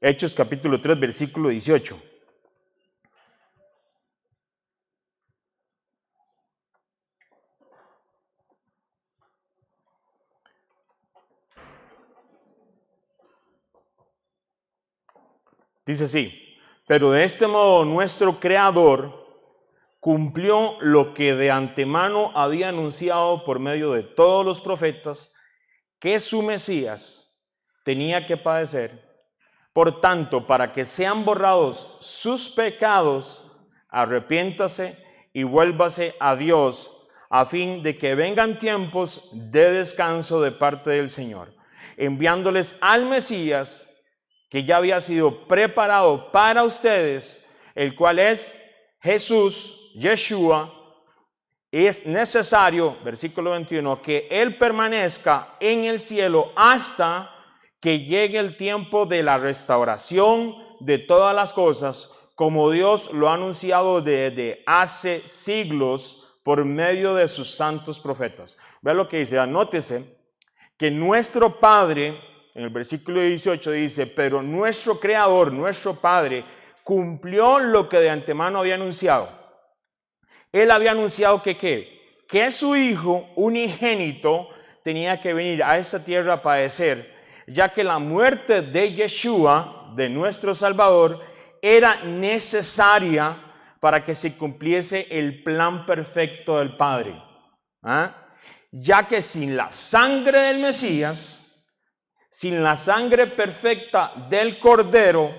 Hechos capítulo 3, versículo 18. Dice así: pero de este modo nuestro Creador cumplió lo que de antemano había anunciado por medio de todos los profetas, que su Mesías tenía que padecer. Por tanto, para que sean borrados sus pecados, arrepiéntase y vuélvase a Dios, a fin de que vengan tiempos de descanso de parte del Señor, enviándoles al Mesías, que ya había sido preparado para ustedes, el cual es Jesús, Yeshua. Es necesario, versículo 21, que Él permanezca en el cielo hasta que llegue el tiempo de la restauración de todas las cosas, como Dios lo ha anunciado desde hace siglos por medio de sus santos profetas. Vean lo que dice, anótese que nuestro Padre, en el versículo 18 dice, pero nuestro Creador, nuestro Padre, cumplió lo que de antemano había anunciado. Él había anunciado que su Hijo unigénito tenía que venir a esta tierra a padecer, ya que la muerte de Yeshua, de nuestro Salvador, era necesaria para que se cumpliese el plan perfecto del Padre. Ya que sin la sangre del Mesías, sin la sangre perfecta del Cordero,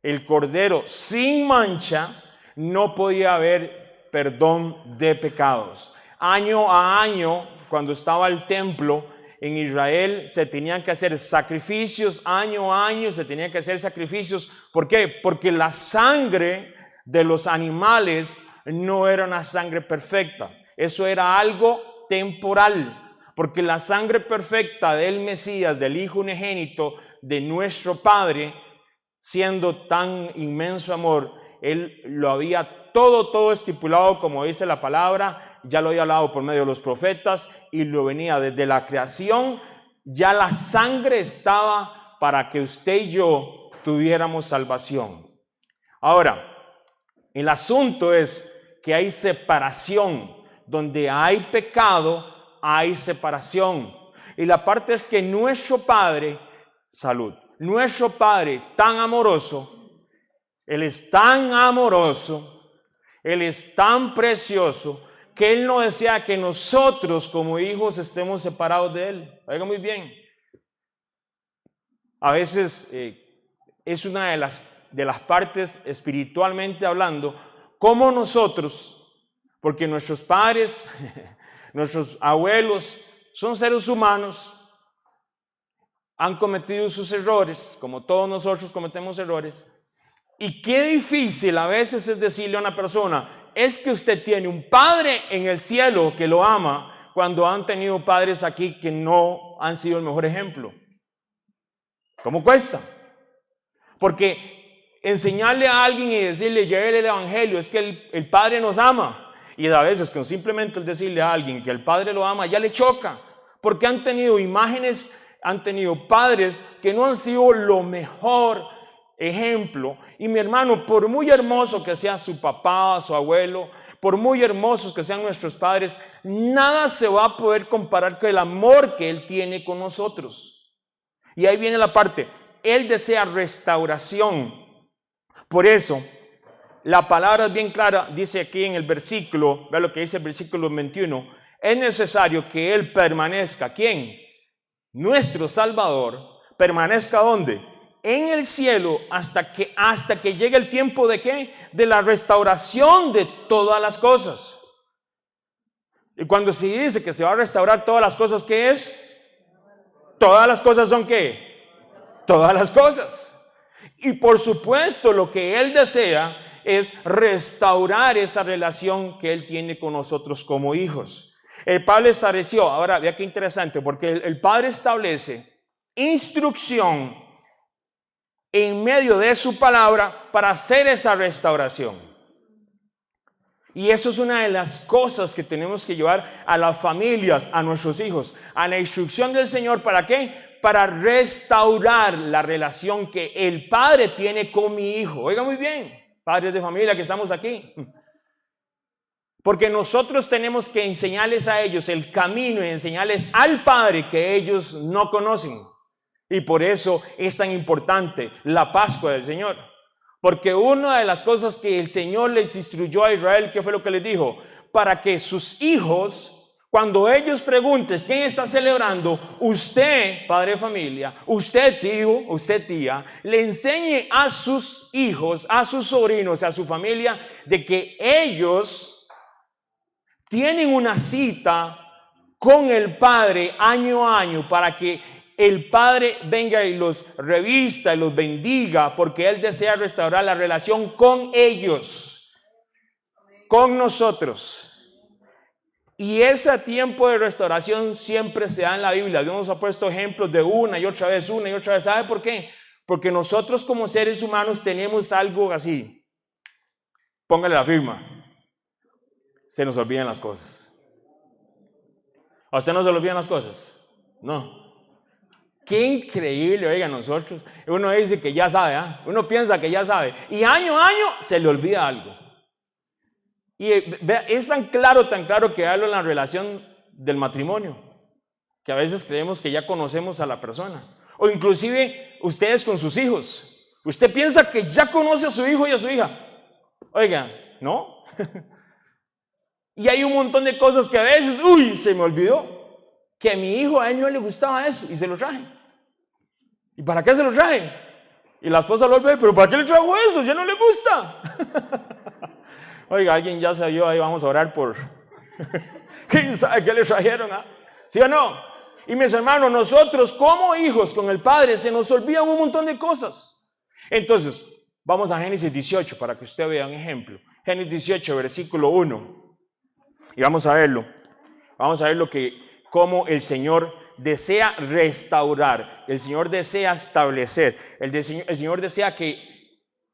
el Cordero sin mancha, no podía haber perdón de pecados. Año a año, cuando estaba el templo en Israel, se tenían que hacer sacrificios, año a año se tenían que hacer sacrificios. ¿Por qué? Porque la sangre de los animales no era una sangre perfecta. Eso era algo temporal. Porque la sangre perfecta del Mesías, del Hijo unigénito, de nuestro Padre, siendo tan inmenso amor, Él lo había todo estipulado, como dice la palabra, ya lo había hablado por medio de los profetas, y lo venía desde la creación. Ya la sangre estaba para que usted y yo tuviéramos salvación. Ahora, el asunto es que hay separación. Donde hay pecado, hay separación. Y la parte es que nuestro Padre, nuestro Padre tan amoroso, Él es tan amoroso, Él es tan precioso, que Él no desea que nosotros como hijos estemos separados de Él. Oiga muy bien. A veces es una de las partes espiritualmente hablando, como nosotros, porque nuestros padres, nuestros abuelos son seres humanos, han cometido sus errores, como todos nosotros cometemos errores. Y qué difícil a veces es decirle a una persona, es que usted tiene un padre en el cielo que lo ama, cuando han tenido padres aquí que no han sido el mejor ejemplo. ¿Cómo cuesta? Porque enseñarle a alguien y decirle, llévele el evangelio, es que el Padre nos ama. Y a veces con simplemente el decirle a alguien que el Padre lo ama, ya le choca. Porque han tenido imágenes, han tenido padres que no han sido lo mejor ejemplo. Y mi hermano, por muy hermoso que sea su papá, su abuelo, por muy hermosos que sean nuestros padres, nada se va a poder comparar con el amor que Él tiene con nosotros. Y ahí viene la parte, Él desea restauración. Por eso, la palabra es bien clara, dice aquí en el versículo, vea lo que dice el versículo 21, es necesario que Él permanezca, ¿quién? Nuestro Salvador, permanezca ¿dónde? En el cielo hasta que llegue el tiempo ¿de qué? De la restauración de todas las cosas. Y cuando se dice que se va a restaurar todas las cosas, ¿qué es? Todas las cosas son ¿qué? Todas las cosas. Y por supuesto lo que Él desea es restaurar esa relación que Él tiene con nosotros como hijos. El Padre estableció, ahora vea qué interesante, porque el Padre establece instrucción en medio de su palabra para hacer esa restauración. Y eso es una de las cosas que tenemos que llevar a las familias, a nuestros hijos, a la instrucción del Señor. ¿Para qué? Para restaurar la relación que el padre tiene con mi hijo. Oiga muy bien, padres de familia que estamos aquí. Porque nosotros tenemos que enseñarles a ellos el camino y enseñarles al Padre que ellos no conocen. Y por eso es tan importante la Pascua del Señor. Porque una de las cosas que el Señor les instruyó a Israel, ¿qué fue lo que les dijo? Para que sus hijos, cuando ellos pregunten quién está celebrando, usted, padre de familia, usted tío, usted tía, le enseñe a sus hijos, a sus sobrinos, a su familia, de que ellos tienen una cita con el Padre año a año para que el Padre venga y los revista y los bendiga, porque Él desea restaurar la relación con ellos, con nosotros. Y ese tiempo de restauración siempre se da en la Biblia. Dios nos ha puesto ejemplos de una y otra vez. ¿Sabe por qué? Porque nosotros como seres humanos tenemos algo así. Póngale la firma. Se nos olvidan las cosas. ¿A usted no se le olvidan las cosas? No. Qué increíble, oiga, nosotros. Uno dice que ya sabe, ¿eh? Uno piensa que ya sabe. Y año a año se le olvida algo. Y es tan claro que hablo en la relación del matrimonio, que a veces creemos que ya conocemos a la persona. O inclusive ustedes con sus hijos. Usted piensa que ya conoce a su hijo y a su hija. Oiga, ¿no? Y hay un montón de cosas que a veces, se me olvidó que a mi hijo, a él no le gustaba eso y se lo traje. ¿Y para qué se lo traje? Y la esposa lo ve, pero ¿para qué le trajo eso? Ya no le gusta. Oiga, alguien ya salió, ahí vamos a orar por... ¿Quién sabe qué le trajeron? ¿Sí o no? Y mis hermanos, nosotros como hijos con el Padre se nos olvidan un montón de cosas. Entonces, vamos a Génesis 18 para que usted vea un ejemplo. Génesis 18, versículo 1. Y vamos a verlo. Vamos a ver cómo el Señor desea restaurar. El Señor desea establecer. El Señor desea que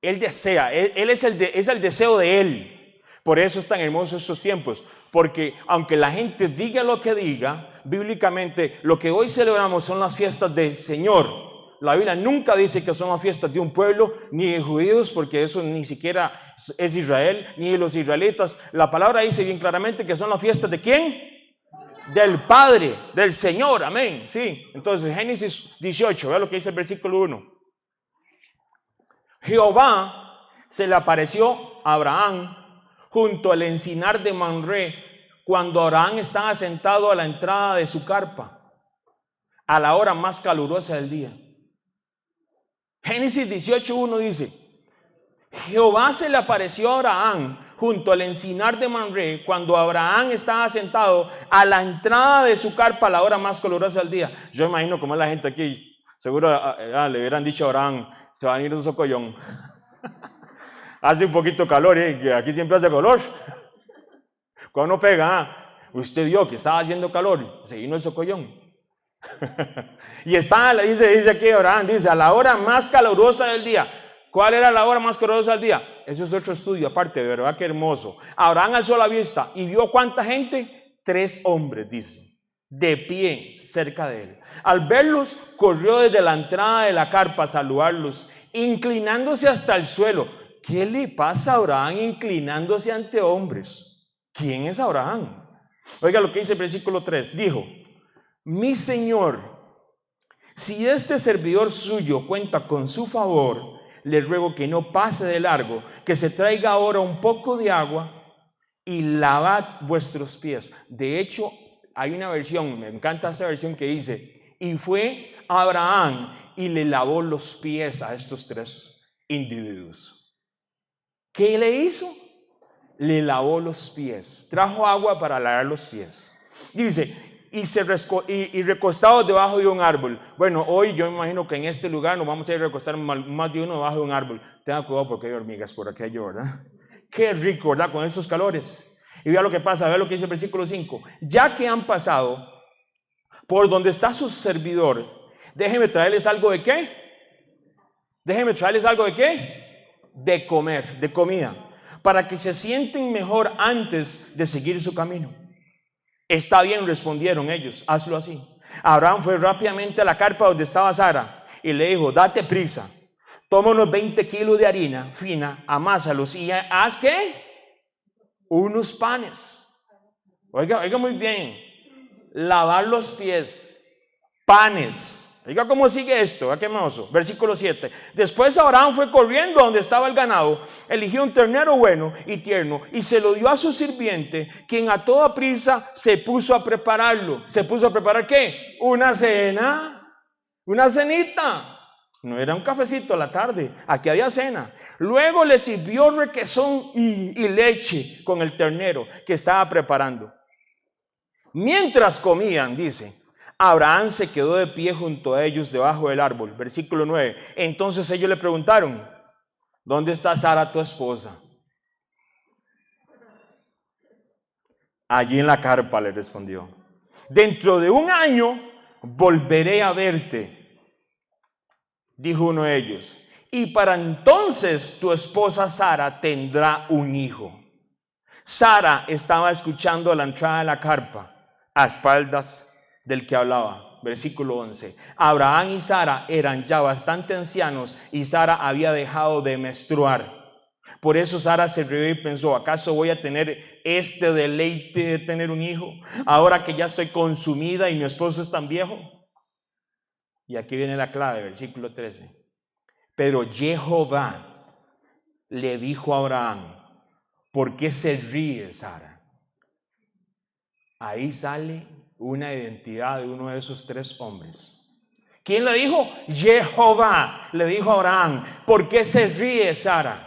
Él desea. Él es el deseo de Él. Por eso es tan hermoso estos tiempos. Porque aunque la gente diga lo que diga, bíblicamente lo que hoy celebramos son las fiestas del Señor. La Biblia nunca dice que son las fiestas de un pueblo, ni de judíos, porque eso ni siquiera es Israel, ni de los israelitas. La palabra dice bien claramente que son las fiestas ¿de quién? Del Padre, del Señor, amén. Sí, entonces Génesis 18, vea lo que dice el versículo 1. Jehová se le apareció a Abraham junto al encinar de Mamre, cuando Abraham estaba sentado a la entrada de su carpa, a la hora más calurosa del día. Génesis 18:1 dice: Jehová se le apareció a Abraham junto al encinar de Mamre, cuando Abraham estaba sentado a la entrada de su carpa a la hora más calurosa del día. Yo imagino cómo es la gente aquí. Seguro le hubieran dicho a Abraham: se va a venir un socollón. Hace un poquito calor, que aquí siempre hace calor. Cuando uno pega, usted vio que estaba haciendo calor, se vino el socollón. Y dice aquí Abraham, dice, a la hora más calurosa del día. ¿Cuál era la hora más calurosa del día? Eso es otro estudio aparte, de verdad que hermoso. Abraham alzó la vista y vio ¿cuánta gente? 3 hombres, dice, de pie cerca de él. Al verlos, corrió desde la entrada de la carpa a saludarlos, inclinándose hasta el suelo. ¿Qué le pasa a Abraham inclinándose ante hombres? ¿Quién es Abraham? Oiga lo que dice el versículo 3. Dijo: mi Señor, si este servidor suyo cuenta con su favor, le ruego que no pase de largo, que se traiga ahora un poco de agua y lavad vuestros pies. De hecho, hay una versión, me encanta esta versión que dice: y fue Abraham y le lavó los pies a estos 3 individuos. ¿Qué le hizo? Le lavó los pies, trajo agua para lavar los pies. Dice: y recostados debajo de un árbol. Bueno, hoy yo me imagino que en este lugar nos vamos a ir a recostar más de uno debajo de un árbol. Tenga cuidado porque hay hormigas por aquello, ¿verdad? Qué rico, ¿verdad? Con estos calores. Y vea lo que pasa, vea lo que dice el versículo 5. Ya que han pasado por donde está su servidor, déjenme traerles algo de ¿qué? Déjenme traerles algo de ¿qué? De comer, de comida, para que se sienten mejor antes de seguir su camino. Está bien, respondieron ellos, hazlo así. Abraham fue rápidamente a la carpa donde estaba Sara y le dijo, date prisa, toma unos 20 kilos de harina fina, amásalos y haz ¿qué? Unos panes. Oiga muy bien, lavar los pies, panes. Oiga cómo sigue esto, ¿a qué hermoso? Versículo 7. Después Abraham fue corriendo a donde estaba el ganado, eligió un ternero bueno y tierno y se lo dio a su sirviente, quien a toda prisa se puso a prepararlo. ¿Se puso a preparar qué? Una cena, una cenita. No era un cafecito a la tarde, aquí había cena. Luego le sirvió requesón y leche con el ternero que estaba preparando. Mientras comían, dice, Abraham se quedó de pie junto a ellos debajo del árbol. Versículo 9. Entonces ellos le preguntaron, ¿dónde está Sara tu esposa? Allí en la carpa, le respondió. Dentro de un año volveré a verte, dijo uno de ellos. Y para entonces tu esposa Sara tendrá un hijo. Sara estaba escuchando a la entrada de la carpa, a espaldas del que hablaba. Versículo 11. Abraham y Sara eran ya bastante ancianos y Sara había dejado de menstruar. Por eso Sara se rió y pensó, ¿acaso voy a tener este deleite de tener un hijo ahora que ya estoy consumida y mi esposo es tan viejo? Y aquí viene la clave, versículo 13. Pero Jehová le dijo a Abraham, ¿por qué se ríe Sara? Ahí sale una identidad de uno de esos tres hombres. ¿Quién le dijo? Jehová le dijo a Abraham, ¿por qué se ríe Sara?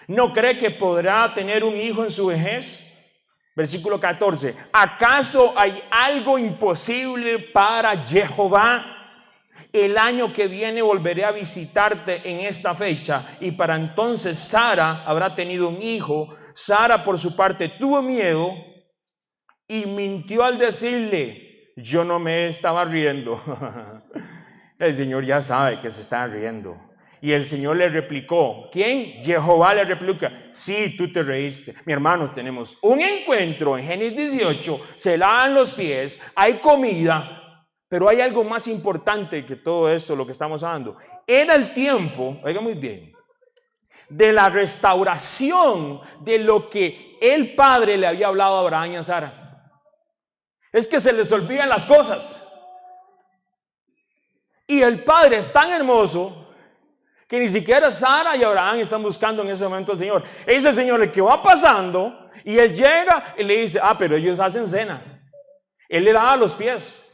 ¿No cree que podrá tener un hijo en su vejez? Versículo 14. ¿Acaso hay algo imposible para Jehová? El año que viene volveré a visitarte en esta fecha y para entonces Sara habrá tenido un hijo. Sara por su parte tuvo miedo y mintió al decirle, yo no me estaba riendo. El Señor ya sabe que se está riendo. Y el Señor le replicó, ¿quién? Jehová le replica, sí, tú te reíste. Mi hermanos, tenemos un encuentro en Génesis 18, se lavan los pies, hay comida, pero hay algo más importante que todo esto, lo que estamos hablando. Era el tiempo, oiga muy bien, de la restauración de lo que el Padre le había hablado a Abraham y a Sara. Es que se les olvidan las cosas. Y el Padre es tan hermoso que ni siquiera Sara y Abraham están buscando en ese momento al Señor. Es el Señor el que va pasando y Él llega y le dice, pero ellos hacen cena. Él le lava los pies.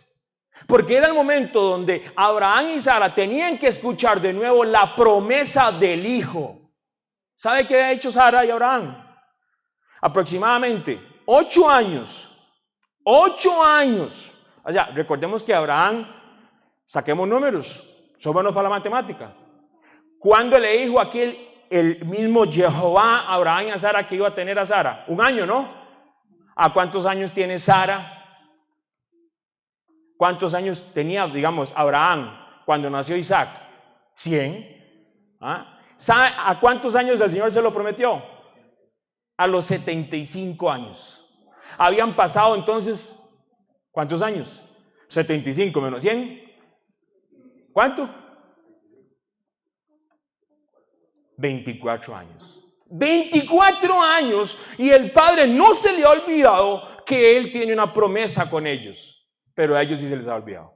Porque era el momento donde Abraham y Sara tenían que escuchar de nuevo la promesa del hijo. ¿Sabe qué ha hecho Sara y Abraham? Aproximadamente 8 años. 8 años. O sea, recordemos que Abraham, saquemos números, son buenos para la matemática. ¿Cuándo le dijo aquí el mismo Jehová a Abraham y a Sara que iba a tener a Sara? 1 año, ¿no? ¿A cuántos años tiene Sara? ¿Cuántos años tenía, digamos, Abraham cuando nació Isaac? 100. ¿Sabe a cuántos años el Señor se lo prometió? A los 75 años. Habían pasado entonces, ¿cuántos años? 75 menos 100. ¿Cuánto? 24 años. 24 años y el Padre no se le ha olvidado que Él tiene una promesa con ellos. Pero a ellos sí se les ha olvidado.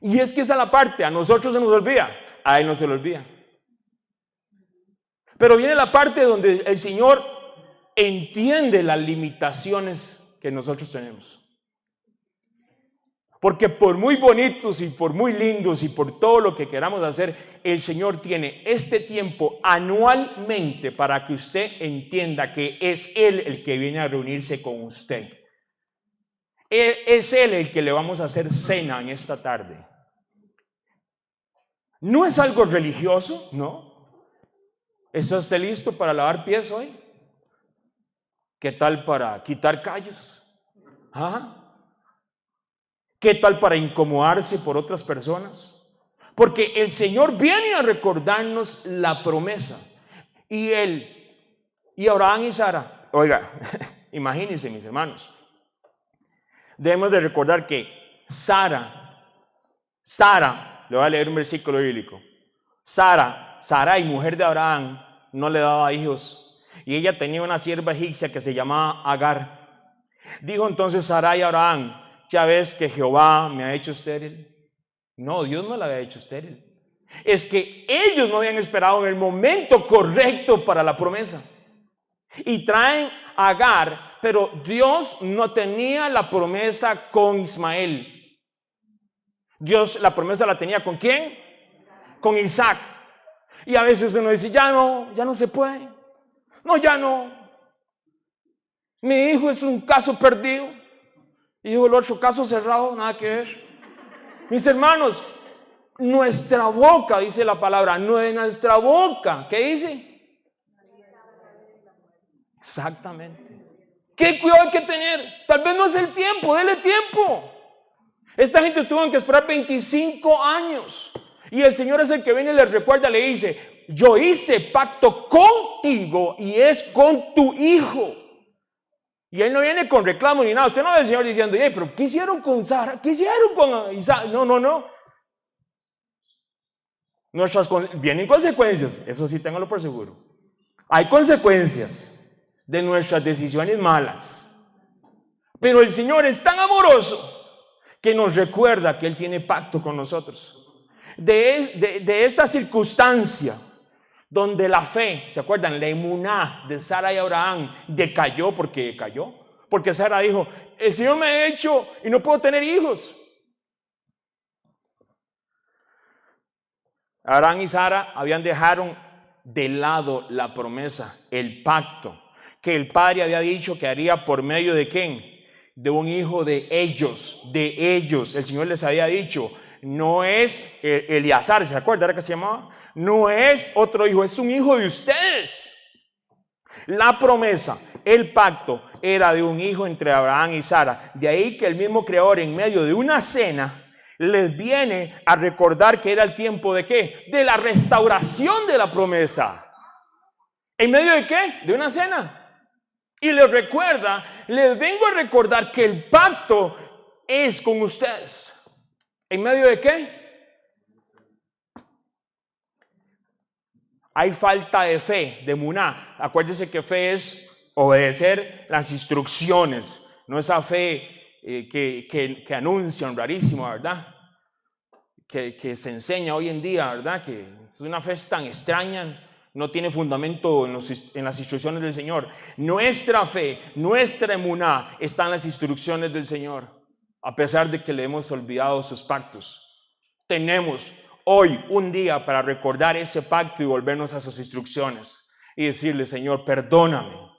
Y es que esa es la parte, a nosotros se nos olvida, a Él no se le olvida. Pero viene la parte donde el Señor entiende las limitaciones que nosotros tenemos. Porque por muy bonitos y por muy lindos y por todo lo que queramos hacer, el Señor tiene este tiempo anualmente para que usted entienda que es Él el que viene a reunirse con usted. Es Él el que le vamos a hacer cena en esta tarde. ¿No es algo religioso? ¿No? ¿Está usted listo para lavar pies hoy? ¿Qué tal para quitar callos? ¿Qué tal para incomodarse por otras personas? Porque el Señor viene a recordarnos la promesa. Y Él, y Abraham y Sara, oiga, imagínense mis hermanos. Debemos de recordar que Sara, le voy a leer un versículo bíblico. Sarai, mujer de Abraham, no le daba hijos, y ella tenía una sierva egipcia que se llamaba Agar. Dijo entonces Sarai a Abraham: ya ves que Jehová me ha hecho estéril. No, Dios no la había hecho estéril. Es que ellos no habían esperado en el momento correcto para la promesa. Y traen a Agar, pero Dios no tenía la promesa con Ismael. Dios la promesa la tenía ¿con quién? Con Isaac. Y a veces uno dice: ya no se puede. No, ya no. Mi hijo es un caso perdido. Y dijo el otro: caso cerrado, nada que ver. Mis hermanos, nuestra boca, dice la palabra, no es nuestra boca. ¿Qué dice? Exactamente. ¿Qué cuidado hay que tener? Tal vez no es el tiempo, dele tiempo. Esta gente tuvo que esperar 25 años. Y el Señor es el que viene y les recuerda, le dice: yo hice pacto contigo y es con tu hijo. Y Él no viene con reclamo ni nada. Usted no ve al Señor diciendo: pero ¿qué hicieron con Sara? ¿Qué hicieron con Isaac? No. Vienen consecuencias, eso sí, téngalo por seguro. Hay consecuencias de nuestras decisiones malas. Pero el Señor es tan amoroso que nos recuerda que Él tiene pacto con nosotros. De esta circunstancia donde la fe, ¿se acuerdan? La emuná de Sara y Abraham decayó porque Sara dijo: el Señor me ha hecho y no puedo tener hijos. Abraham y Sara habían dejado de lado la promesa, el pacto que el Padre había dicho que haría por medio de ¿quién? De un hijo de ellos. El Señor les había dicho: no es Eleazar, ¿se acuerdan? ¿Era que se llamaba? No es otro hijo, es un hijo de ustedes. La promesa, el pacto, era de un hijo entre Abraham y Sara. De ahí que el mismo Creador, en medio de una cena, les viene a recordar que era el tiempo de ¿qué? De la restauración de la promesa. ¿En medio de qué? De una cena. Y les vengo a recordar que el pacto es con ustedes. ¿En medio de qué? Hay falta de fe, de emuná. Acuérdense que fe es obedecer las instrucciones, no esa fe que anuncian, rarísimo, ¿verdad? Que se enseña hoy en día, ¿verdad? Que es una fe tan extraña, no tiene fundamento en las instrucciones del Señor. Nuestra fe, nuestra emuná está en las instrucciones del Señor, a pesar de que le hemos olvidado sus pactos. Tenemos hoy un día para recordar ese pacto y volvernos a sus instrucciones y decirle: Señor, perdóname.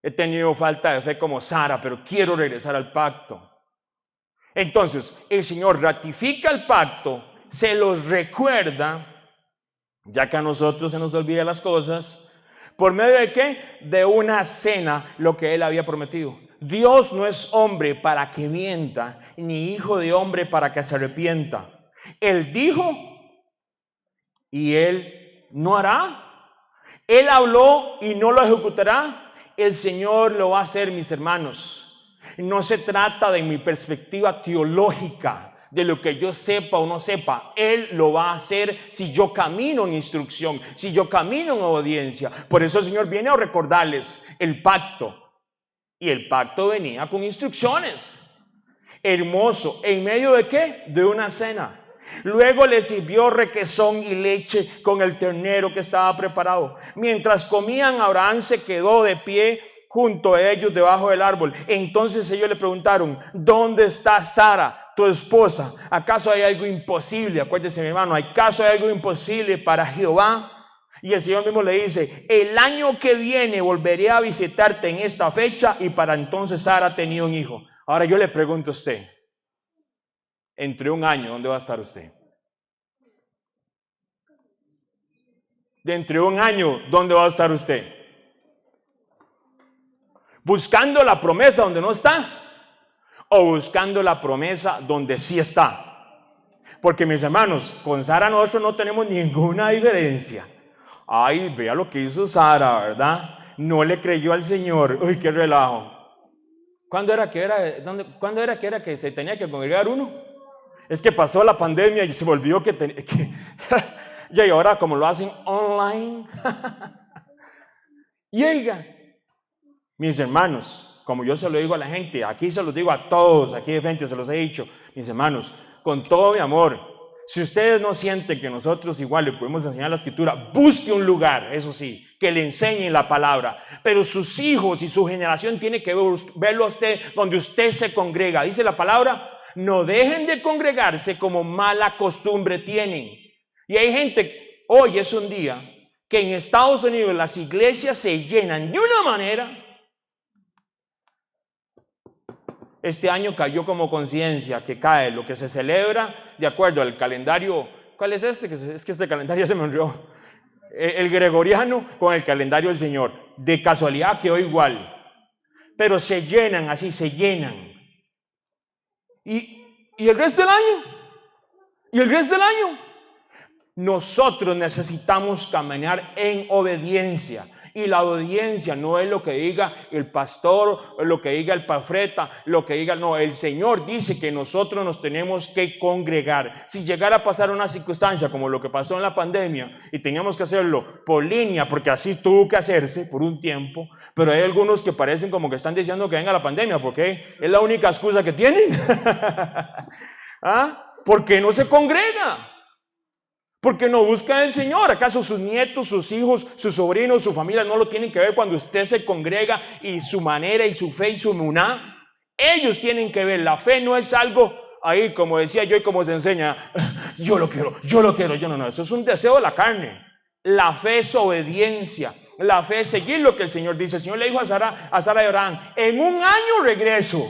He tenido falta de fe como Sara, pero quiero regresar al pacto. Entonces, el Señor ratifica el pacto, se los recuerda, ya que a nosotros se nos olvidan las cosas. ¿Por medio de qué? De una cena, lo que Él había prometido. Dios no es hombre para que mienta, ni hijo de hombre para que se arrepienta. Él dijo y Él no hará. Él habló y no lo ejecutará. El Señor lo va a hacer, mis hermanos. No se trata de mi perspectiva teológica, de lo que yo sepa o no sepa. Él lo va a hacer si yo camino en instrucción, si yo camino en obediencia. Por eso el Señor viene a recordarles el pacto. Y el pacto venía con instrucciones. Hermoso. ¿En medio de qué? De una cena. Luego le sirvió requesón y leche con el ternero que estaba preparado. Mientras comían, Abraham se quedó de pie junto a ellos debajo del árbol. Entonces ellos le preguntaron: ¿dónde está Sara, tu esposa? ¿Acaso hay algo imposible? Acuérdese, mi hermano, ¿acaso hay algo imposible para Jehová? Y el Señor mismo le dice: el año que viene volveré a visitarte en esta fecha. Y para entonces Sara tenía un hijo. Ahora yo le pregunto a usted, entre un año, ¿dónde va a estar usted? Dentro de un año, ¿dónde va a estar usted? ¿Buscando la promesa donde no está? ¿O buscando la promesa donde sí está? Porque, mis hermanos, con Sara nosotros no tenemos ninguna diferencia. Ay, vea lo que hizo Sara, ¿verdad? No le creyó al Señor. Uy, qué relajo. ¿Cuándo era que se tenía que congregar uno? Es que pasó la pandemia y se me olvidó y ahora como lo hacen online. Y oiga, mis hermanos, como yo se lo digo a la gente, aquí se los digo a todos, aquí de frente se los he dicho, mis hermanos, con todo mi amor, si ustedes no sienten que nosotros igual le podemos enseñar la escritura, busque un lugar, eso sí, que le enseñen la palabra, pero sus hijos y su generación tiene que verlo a usted donde usted se congrega. Dice la palabra, no dejen de congregarse como mala costumbre tienen. Y hay gente, hoy es un día que en Estados Unidos las iglesias se llenan de una manera. Este año cayó como conciencia que cae lo que se celebra de acuerdo al calendario. ¿Cuál es este? Es que este calendario se me olvidó. El gregoriano con el calendario del Señor. De casualidad quedó igual. Pero se llenan así, se llenan. ¿Y el resto del año? ¿Y el resto del año? Nosotros necesitamos caminar en obediencia. Y la obediencia no es lo que diga el pastor, lo que diga el profeta, lo que diga, no, el Señor dice que nosotros nos tenemos que congregar. Si llegara a pasar una circunstancia como lo que pasó en la pandemia y teníamos que hacerlo por línea, porque así tuvo que hacerse por un tiempo, pero hay algunos que parecen como que están diciendo que venga la pandemia, porque es la única excusa que tienen. ¿Ah? ¿Por qué no se congrega? Porque no busca al Señor. ¿Acaso sus nietos, sus hijos, sus sobrinos, su familia no lo tienen que ver cuando usted se congrega y su manera y su fe y su muná? Ellos tienen que ver. La fe no es algo ahí, como decía yo y como se enseña, yo lo quiero, yo no, eso es un deseo de la carne. La fe es obediencia. La fe es seguir lo que el Señor dice. El Señor le dijo a Sara y Abraham, en un año regreso.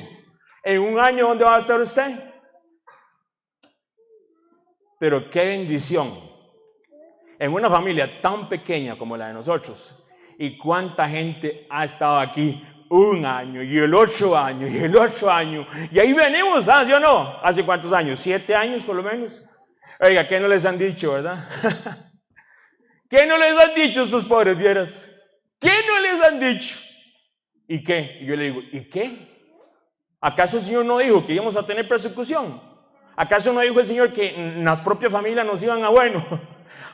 ¿En un año dónde va a estar usted? Pero qué bendición en una familia tan pequeña como la de nosotros. Y cuánta gente ha estado aquí un año y el 8 años y el 8 años. Y ahí venimos, ¿sí o no? ¿Hace cuántos años? 7 años por lo menos. Oiga, ¿qué no les han dicho, verdad? ¿Qué no les han dicho estos pobres vieras? ¿Qué no les han dicho? ¿Y qué? Y yo le digo, ¿y qué? ¿Acaso el Señor no dijo que íbamos a tener persecución? ¿Acaso no dijo el Señor que en las propias familias nos iban a,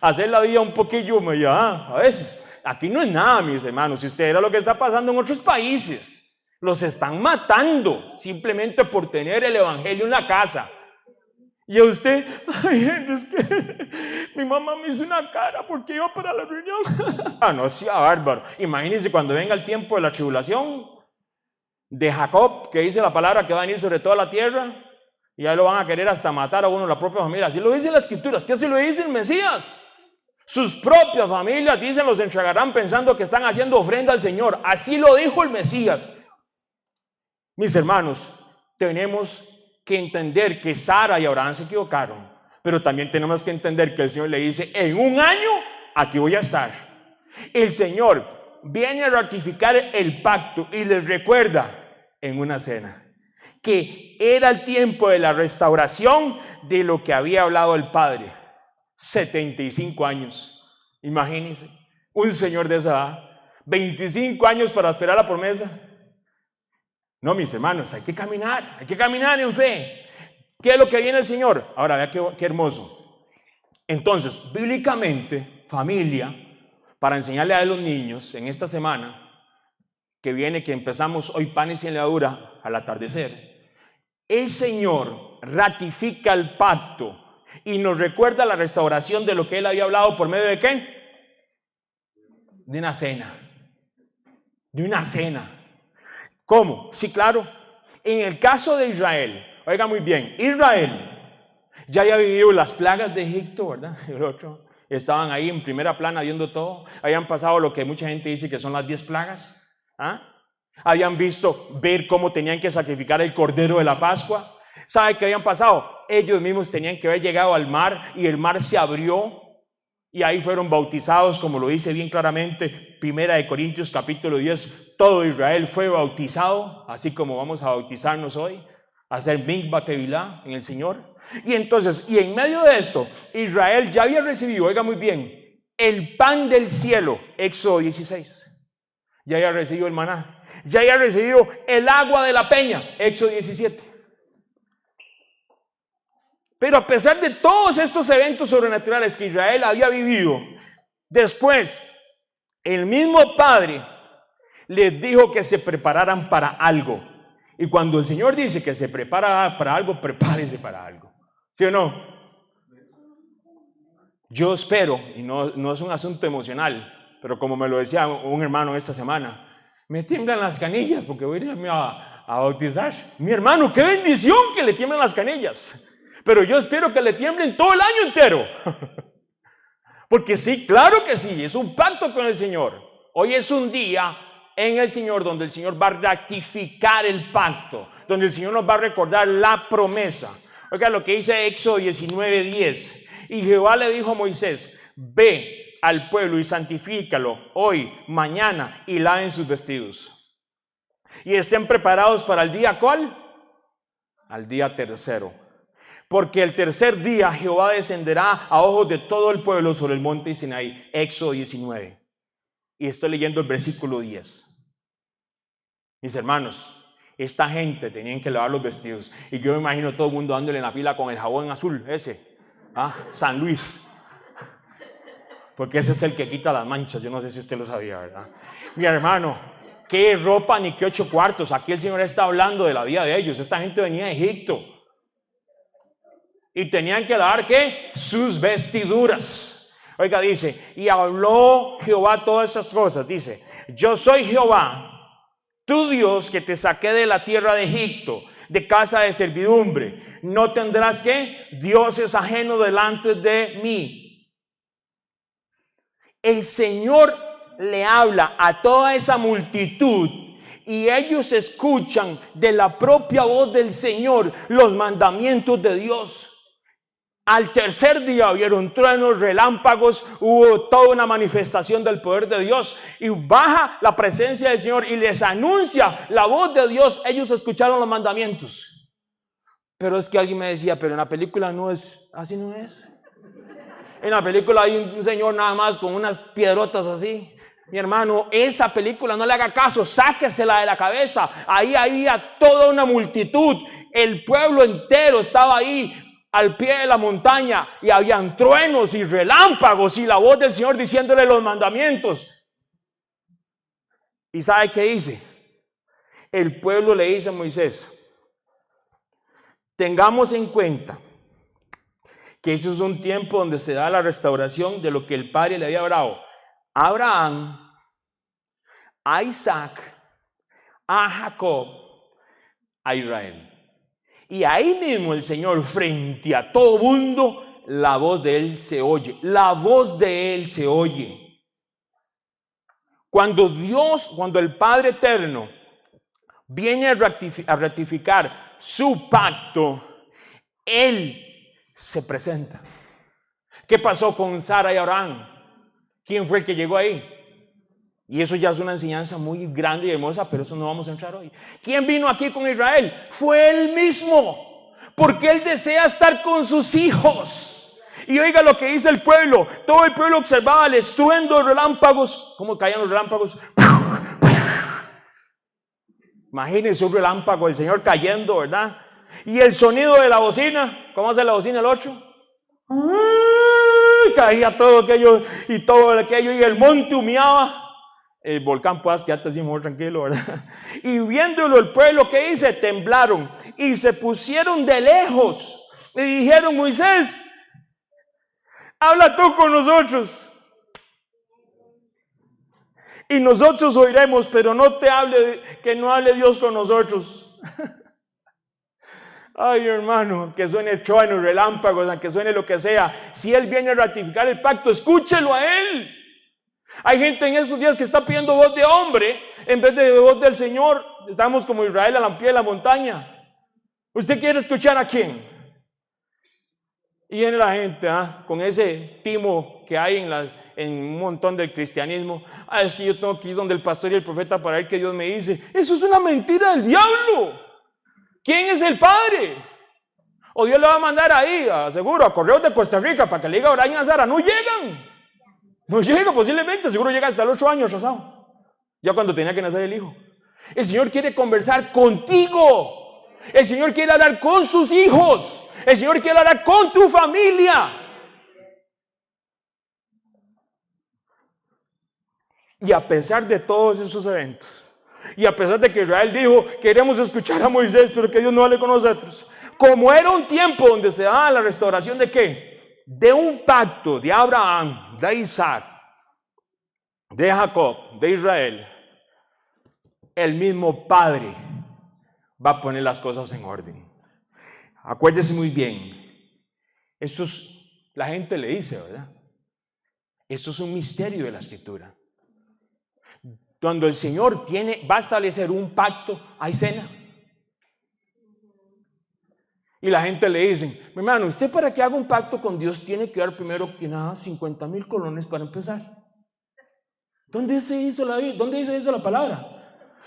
hacer la vida un poquillo, a veces? Aquí no es nada, mis hermanos. Si usted era lo que está pasando en otros países, los están matando simplemente por tener el evangelio en la casa. Y a usted, ay, es que mi mamá me hizo una cara porque iba para la reunión. No sea bárbaro. Imagínense cuando venga el tiempo de la tribulación de Jacob, que dice la palabra que va a venir sobre toda la tierra. Y ahí lo van a querer hasta matar a uno, la propia familia. Así lo dice la Escritura, es que así lo dice el Mesías. Sus propias familias, dicen, los entregarán pensando que están haciendo ofrenda al Señor. Así lo dijo el Mesías. Mis hermanos, tenemos que entender que Sara y Abraham se equivocaron, pero también tenemos que entender que el Señor le dice, en un año aquí voy a estar. El Señor viene a ratificar el pacto y les recuerda en una cena que era el tiempo de la restauración de lo que había hablado el Padre. 75 años. Imagínense, un señor de esa edad, 25 años para esperar la promesa. No, mis hermanos, hay que caminar en fe. ¿Qué es lo que viene el Señor? Ahora, vea qué hermoso. Entonces, bíblicamente, familia, para enseñarle a los niños en esta semana que viene, que empezamos hoy panes y levadura al atardecer, el Señor ratifica el pacto y nos recuerda la restauración de lo que Él había hablado por medio de ¿qué? De una cena. De una cena. ¿Cómo? Sí, claro. En el caso de Israel, oiga muy bien, Israel ya había vivido las plagas de Egipto, ¿verdad? El otro, estaban ahí en primera plana viendo todo. Habían pasado lo que mucha gente dice que son las 10 plagas. Habían visto ver cómo tenían que sacrificar el cordero de la Pascua. ¿Sabe qué habían pasado? Ellos mismos tenían que haber llegado al mar y el mar se abrió y ahí fueron bautizados, como lo dice bien claramente 1 Corintios capítulo 10. Todo Israel fue bautizado, así como vamos a bautizarnos hoy, a hacer Mikvah Tevilá en el Señor. Y entonces, y en medio de esto, Israel ya había recibido, oiga muy bien, el pan del cielo, Éxodo 16. Ya había recibido el maná. ya había recibido el agua de la peña, Éxodo 17. Pero a pesar de todos estos eventos sobrenaturales que Israel había vivido, después el mismo Padre les dijo que se prepararan para algo. Y cuando el Señor dice que se prepara para algo, prepárese para algo. ¿Sí o no? Yo espero, y no es un asunto emocional, pero como me lo decía un hermano esta semana, me tiemblan las canillas porque voy a irme a bautizar. Mi hermano, qué bendición que le tiemblan las canillas. Pero yo espero que le tiemblen todo el año entero. Porque sí, claro que sí, es un pacto con el Señor. Hoy es un día en el Señor donde el Señor va a ratificar el pacto, donde el Señor nos va a recordar la promesa. Oiga lo que dice Éxodo 19:10. Y Jehová le dijo a Moisés, ve al pueblo y santifícalo hoy, mañana, y laven sus vestidos. Y estén preparados para el día, ¿cuál? Al día tercero. Porque el tercer día Jehová descenderá a ojos de todo el pueblo sobre el monte Sinaí. Éxodo 19. Y estoy leyendo el versículo 10. Mis hermanos, esta gente tenían que lavar los vestidos. Y yo me imagino todo el mundo dándole en la pila con el jabón azul, ese. San Luis. Porque ese es el que quita las manchas. Yo no sé si usted lo sabía, ¿verdad? Mi hermano, qué ropa ni qué 8 cuartos. Aquí el Señor está hablando de la vida de ellos. Esta gente venía de Egipto. Y tenían que lavar, ¿qué? Sus vestiduras. Oiga, dice, y habló Jehová todas esas cosas. Dice, yo soy Jehová, tu Dios, que te saqué de la tierra de Egipto, de casa de servidumbre. No tendrás, ¿qué? Dioses ajenos delante de mí. El Señor le habla a toda esa multitud y ellos escuchan de la propia voz del Señor los mandamientos de Dios. Al tercer día vieron truenos, relámpagos, hubo toda una manifestación del poder de Dios y baja la presencia del Señor y les anuncia la voz de Dios. Ellos escucharon los mandamientos. Pero es que alguien me decía, pero en la película no es, así no es. En la película hay un señor nada más con unas piedrotas así. Mi hermano, esa película no le haga caso, sáquesela de la cabeza. Ahí había toda una multitud, el pueblo entero estaba ahí al pie de la montaña y habían truenos y relámpagos y la voz del Señor diciéndole los mandamientos. ¿Y sabe qué dice? El pueblo le dice a Moisés, tengamos en cuenta que eso es un tiempo donde se da la restauración de lo que el Padre le había hablado a Abraham, a Isaac, a Jacob, a Israel. Y ahí mismo el Señor, frente a todo mundo, la voz de Él se oye. La voz de Él se oye. Cuando el Padre Eterno viene a ratificar su pacto, Él se presenta. ¿Qué pasó con Sara y Abraham? ¿Quién fue el que llegó ahí? Y eso ya es una enseñanza muy grande y hermosa, pero eso no vamos a entrar hoy. ¿Quién vino aquí con Israel? Fue Él mismo, porque Él desea estar con sus hijos. Y oiga lo que dice el pueblo. Todo el pueblo observaba el estruendo de relámpagos. ¿Cómo caían los relámpagos? Imagínense un relámpago, el Señor cayendo, ¿verdad? Y el sonido de la bocina. ¿Cómo hace la bocina el 8? Caía todo aquello y el monte humeaba. El volcán, pues, quédate así muy tranquilo, ¿verdad? Y viéndolo el pueblo, ¿qué dice? Temblaron y se pusieron de lejos y dijeron, Moisés, habla tú con nosotros y nosotros oiremos, pero que no hable Dios con nosotros. Ay, hermano, que suene trueno, relámpagos, aunque suene lo que sea, si Él viene a ratificar el pacto, escúchelo a Él. Hay gente en esos días que está pidiendo voz de hombre en vez de voz del Señor. Estamos como Israel al pie de la montaña. ¿Usted quiere escuchar a quién? Y viene la gente con ese timo que hay en un montón del cristianismo. Es que yo tengo que ir donde el pastor y el profeta para ver qué Dios me dice. Eso es una mentira del diablo. ¿Quién es el Padre? O Dios le va a mandar ahí, seguro, a Correos de Costa Rica para que le diga a Brian y a Sara. No llegan. No llega posiblemente, seguro llega hasta el 8 años atrasado. Ya cuando tenía que nacer el hijo. El Señor quiere conversar contigo. El Señor quiere hablar con sus hijos. El Señor quiere hablar con tu familia. Y a pesar de todos esos eventos, y a pesar de que Israel dijo, queremos escuchar a Moisés, pero que Dios no hable con nosotros, como era un tiempo donde se daba la restauración de ¿qué? De un pacto de Abraham, de Isaac, de Jacob, de Israel, el mismo Padre va a poner las cosas en orden. Acuérdese muy bien, esto es, la gente le dice, ¿verdad? Esto es un misterio de la Escritura. Cuando el Señor va a establecer un pacto, hay cena. Y la gente le dice, mi hermano, usted para que haga un pacto con Dios tiene que dar primero que nada 50,000 colones para empezar. ¿Dónde se hizo la palabra?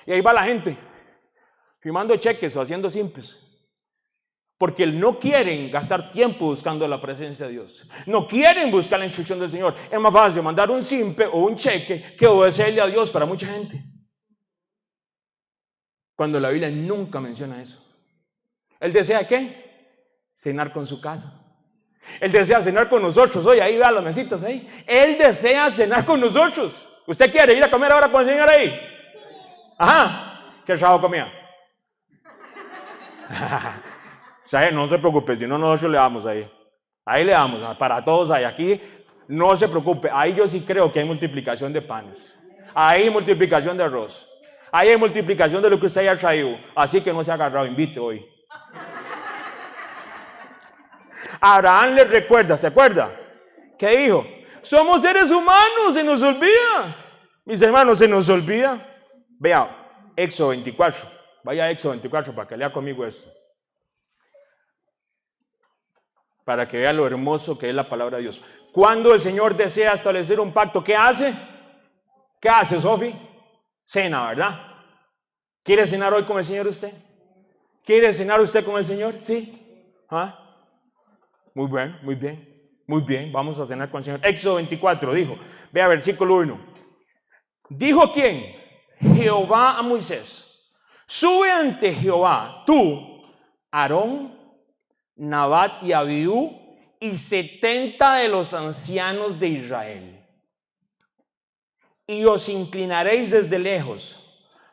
Y ahí va la gente, firmando cheques o haciendo simples. Porque no quieren gastar tiempo buscando la presencia de Dios. No quieren buscar la instrucción del Señor. Es más fácil mandar un simple o un cheque que obedecerle a Dios para mucha gente. Cuando la Biblia nunca menciona eso. ¿Él desea qué? Cenar con su casa. Él desea cenar con nosotros. Oye, ahí vea las mesitas ahí. Él desea cenar con nosotros. ¿Usted quiere ir a comer ahora con el Señor ahí? Ajá. ¿Qué trabajo comía? No se preocupe, si no nosotros le damos ahí. Ahí le damos, para todos ahí. Aquí no se preocupe. Ahí yo sí creo que hay multiplicación de panes. Ahí hay multiplicación de arroz. Ahí hay multiplicación de lo que usted haya traído. Así que no se ha agarrado, invite hoy. Abraham le recuerda, ¿se acuerda? ¿Qué dijo? Somos seres humanos, se nos olvida. Mis hermanos, se nos olvida. Vea, Éxodo 24. Vaya a Éxodo 24 para que lea conmigo esto. Para que vea lo hermoso que es la palabra de Dios. Cuando el Señor desea establecer un pacto, ¿qué hace? ¿Qué hace, Sofi? Cena, ¿verdad? ¿Quiere cenar hoy con el Señor usted? ¿Quiere cenar usted con el Señor? ¿Sí? ¿Ah? Muy bien, muy bien. Muy bien, vamos a cenar con el Señor. Éxodo 24 dijo, vea versículo 1. ¿Dijo quién? Jehová a Moisés. Sube ante Jehová, tú, Aarón, Nabat y Abiú y 70 de los ancianos de Israel. Y os inclinaréis desde lejos,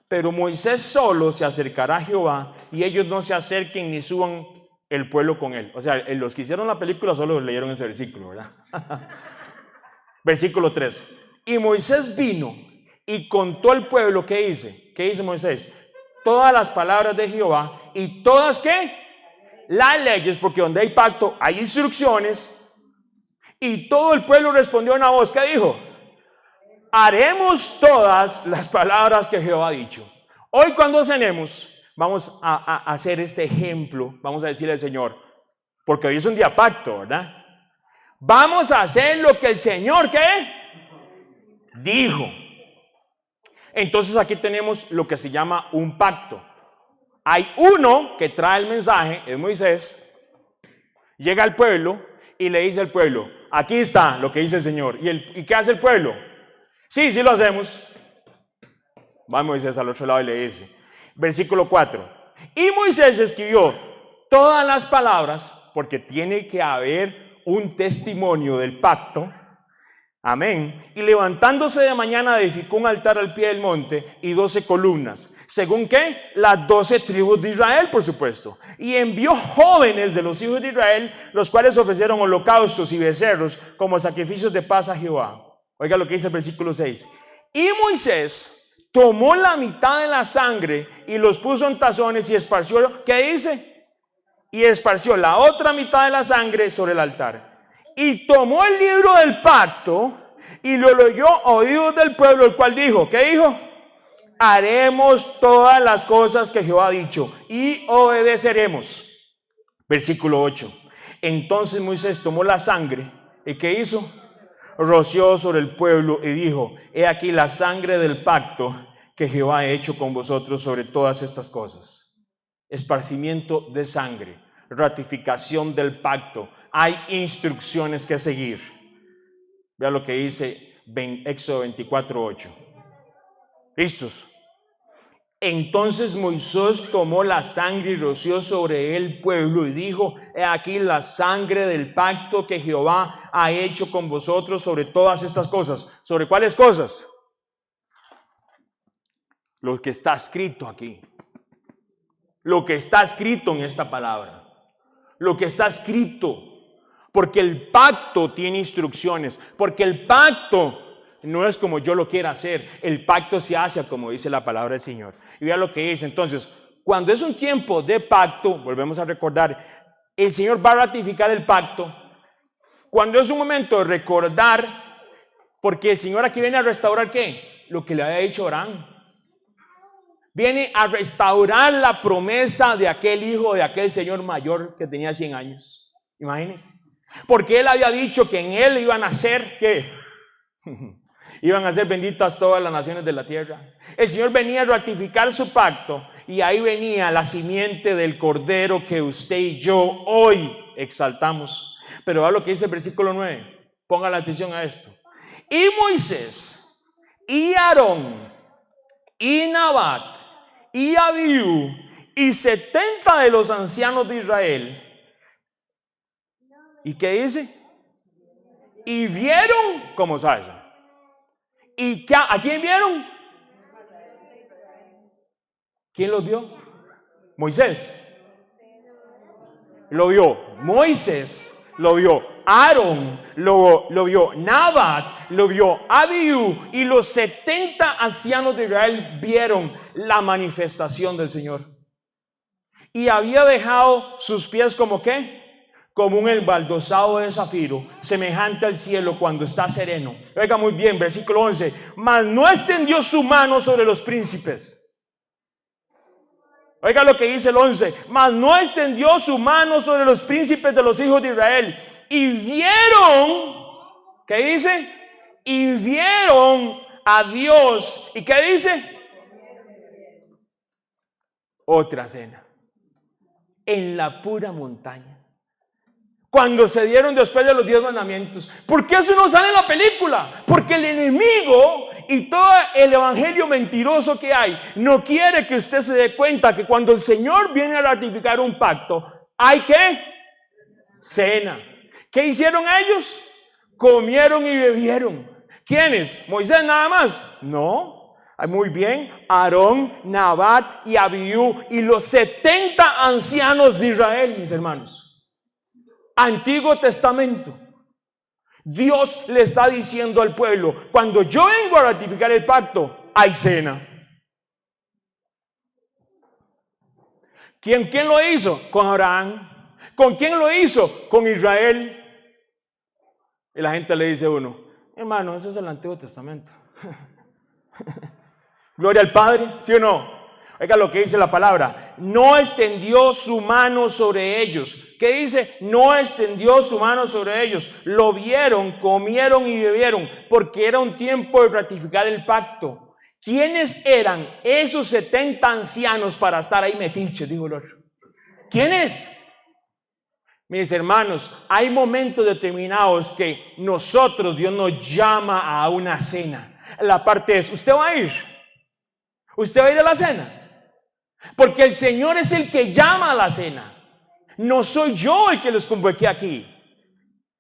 pero Moisés solo se acercará a Jehová y ellos no se acerquen ni suban el pueblo con él. O sea, los que hicieron la película solo leyeron ese versículo, ¿verdad? Versículo 3. Y Moisés vino y contó al pueblo, ¿qué dice? ¿Qué dice Moisés? Todas las palabras de Jehová y todas, ¿qué? Las leyes, porque donde hay pacto hay instrucciones. Y todo el pueblo respondió a una voz, ¿qué dijo? Haremos todas las palabras que Jehová ha dicho. Hoy cuando cenemos, vamos a hacer este ejemplo, vamos a decirle al Señor, porque hoy es un día pacto, ¿verdad? Vamos a hacer lo que el Señor, ¿qué? Dijo. Entonces aquí tenemos lo que se llama un pacto. Hay uno que trae el mensaje, es Moisés, llega al pueblo y le dice al pueblo, aquí está lo que dice el Señor. ¿Y qué hace el pueblo? Sí, sí lo hacemos. Va Moisés al otro lado y le dice, versículo 4, y Moisés escribió todas las palabras, porque tiene que haber un testimonio del pacto. Amén. Y levantándose de mañana edificó un altar al pie del monte y 12 columnas. ¿Según qué? Las 12 tribus de Israel, por supuesto. Y envió jóvenes de los hijos de Israel, los cuales ofrecieron holocaustos y becerros como sacrificios de paz a Jehová. Oiga lo que dice el versículo 6. Y Moisés tomó la mitad de la sangre y los puso en tazones y esparció, ¿qué dice? Y esparció la otra mitad de la sangre sobre el altar. Y tomó el libro del pacto y lo leyó a oídos del pueblo, el cual dijo, ¿qué dijo? Haremos todas las cosas que Jehová ha dicho y obedeceremos. Versículo 8. Entonces Moisés tomó la sangre y ¿qué hizo? Roció sobre el pueblo y dijo, he aquí la sangre del pacto que Jehová ha hecho con vosotros sobre todas estas cosas. Esparcimiento de sangre, ratificación del pacto. Hay instrucciones que seguir. Vea lo que dice Éxodo 24:8. ¿Listos? Entonces Moisés tomó la sangre y roció sobre el pueblo y dijo: he aquí la sangre del pacto que Jehová ha hecho con vosotros sobre todas estas cosas. ¿Sobre cuáles cosas? Lo que está escrito aquí. Lo que está escrito en esta palabra. Lo que está escrito. Porque el pacto tiene instrucciones. Porque el pacto no es como yo lo quiera hacer. El pacto se hace como dice la palabra del Señor. Y vea lo que dice. Entonces, cuando es un tiempo de pacto, volvemos a recordar, el Señor va a ratificar el pacto. Cuando es un momento de recordar, porque el Señor aquí viene a restaurar ¿qué? Lo que le había dicho Abraham. Viene a restaurar la promesa de aquel hijo, de aquel señor mayor que tenía 100 años. Imagínense. Porque él había dicho que en él iban a ser, ¿qué? Iban a ser benditas todas las naciones de la tierra. El Señor venía a ratificar su pacto y ahí venía la simiente del Cordero que usted y yo hoy exaltamos. Pero vea lo que dice el versículo 9. Ponga la atención a esto. Y Moisés y Aarón y Nabat y Abiú y 70 de los ancianos de Israel. ¿Y qué dice? Y vieron como salsa. ¿Y a quién vieron? ¿Quién los vio? Moisés. Lo vio Moisés, lo vio Aarón, lo vio Nabat, lo vio Abiú, y los 70 ancianos de Israel vieron la manifestación del Señor. Y había dejado sus pies como ¿qué? Como un embaldosado de zafiro, semejante al cielo cuando está sereno. Oiga muy bien, versículo 11. Mas no extendió su mano sobre los príncipes. Oiga lo que dice el 11. Mas no extendió su mano sobre los príncipes de los hijos de Israel. Y vieron, ¿qué dice? Y vieron a Dios. ¿Y qué dice? Otra cena. En la pura montaña. Cuando se dieron después de los 10 mandamientos. ¿Por qué eso no sale en la película? Porque el enemigo y todo el evangelio mentiroso que hay no quiere que usted se dé cuenta que cuando el Señor viene a ratificar un pacto, ¿hay qué? Cena. ¿Qué hicieron ellos? Comieron y bebieron. ¿Quiénes? ¿Moisés nada más? No. Muy bien. Aarón, Nabat y Abiú y los 70 ancianos de Israel, mis hermanos. Antiguo Testamento. Dios le está diciendo al pueblo: cuando yo vengo a ratificar el pacto, hay cena. ¿Quién lo hizo? Con Abraham. ¿Con quién lo hizo? Con Israel. Y la gente le dice a uno: hermano, eso es el Antiguo Testamento. Gloria al Padre, ¿sí o no? Oiga lo que dice la palabra. No extendió su mano sobre ellos. ¿Qué dice? No extendió su mano sobre ellos. Lo vieron, comieron y bebieron, porque era un tiempo de ratificar el pacto. ¿Quiénes eran esos 70 ancianos para estar ahí metiches? Dijo el otro. ¿Quiénes? Mis hermanos, hay momentos determinados que nosotros, Dios nos llama a una cena. La parte es, ¿usted va a ir? ¿Usted va a ir a la cena? Porque el Señor es el que llama a la cena. No soy yo el que los convoqué aquí.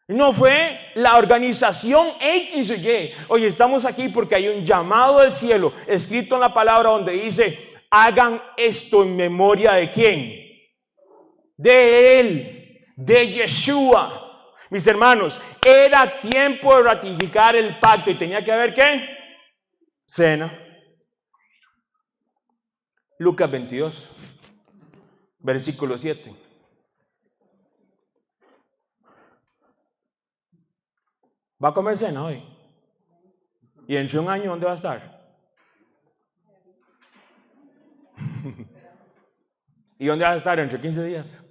No fue la organización X o Y. Hoy estamos aquí porque hay un llamado del cielo escrito en la palabra donde dice: hagan esto en memoria de ¿quién? De Él, de Yeshua. Mis hermanos, era tiempo de ratificar el pacto y tenía que haber ¿qué? Cena. Lucas 22, versículo 7. ¿Va a comer cena hoy? ¿Y dentro de un año dónde va a estar? ¿Y dónde va a estar dentro de 15 días?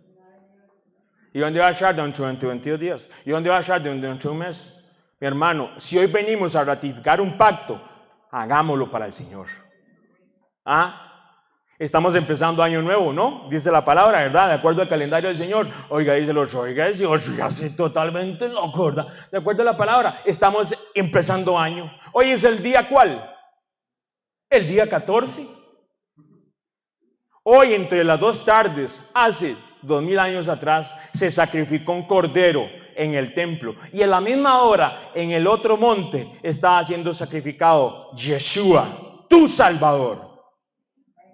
¿Y dónde va a estar dentro de 22 días? ¿Y dónde va a estar dentro de un mes? Mi hermano, si hoy venimos a ratificar un pacto, hagámoslo para el Señor. ¿Ah? Estamos empezando año nuevo, ¿no? Dice la palabra, ¿verdad? De acuerdo al calendario del Señor. Oiga, dice el otro, oiga, dice otro, ya sé, totalmente loco, ¿verdad? De acuerdo a la palabra, estamos empezando año. Hoy es el día ¿cuál? El día 14. Hoy, entre las dos tardes, hace 2000 años atrás, se sacrificó un cordero en el templo. Y a la misma hora, en el otro monte, estaba siendo sacrificado Yeshua, tu Salvador.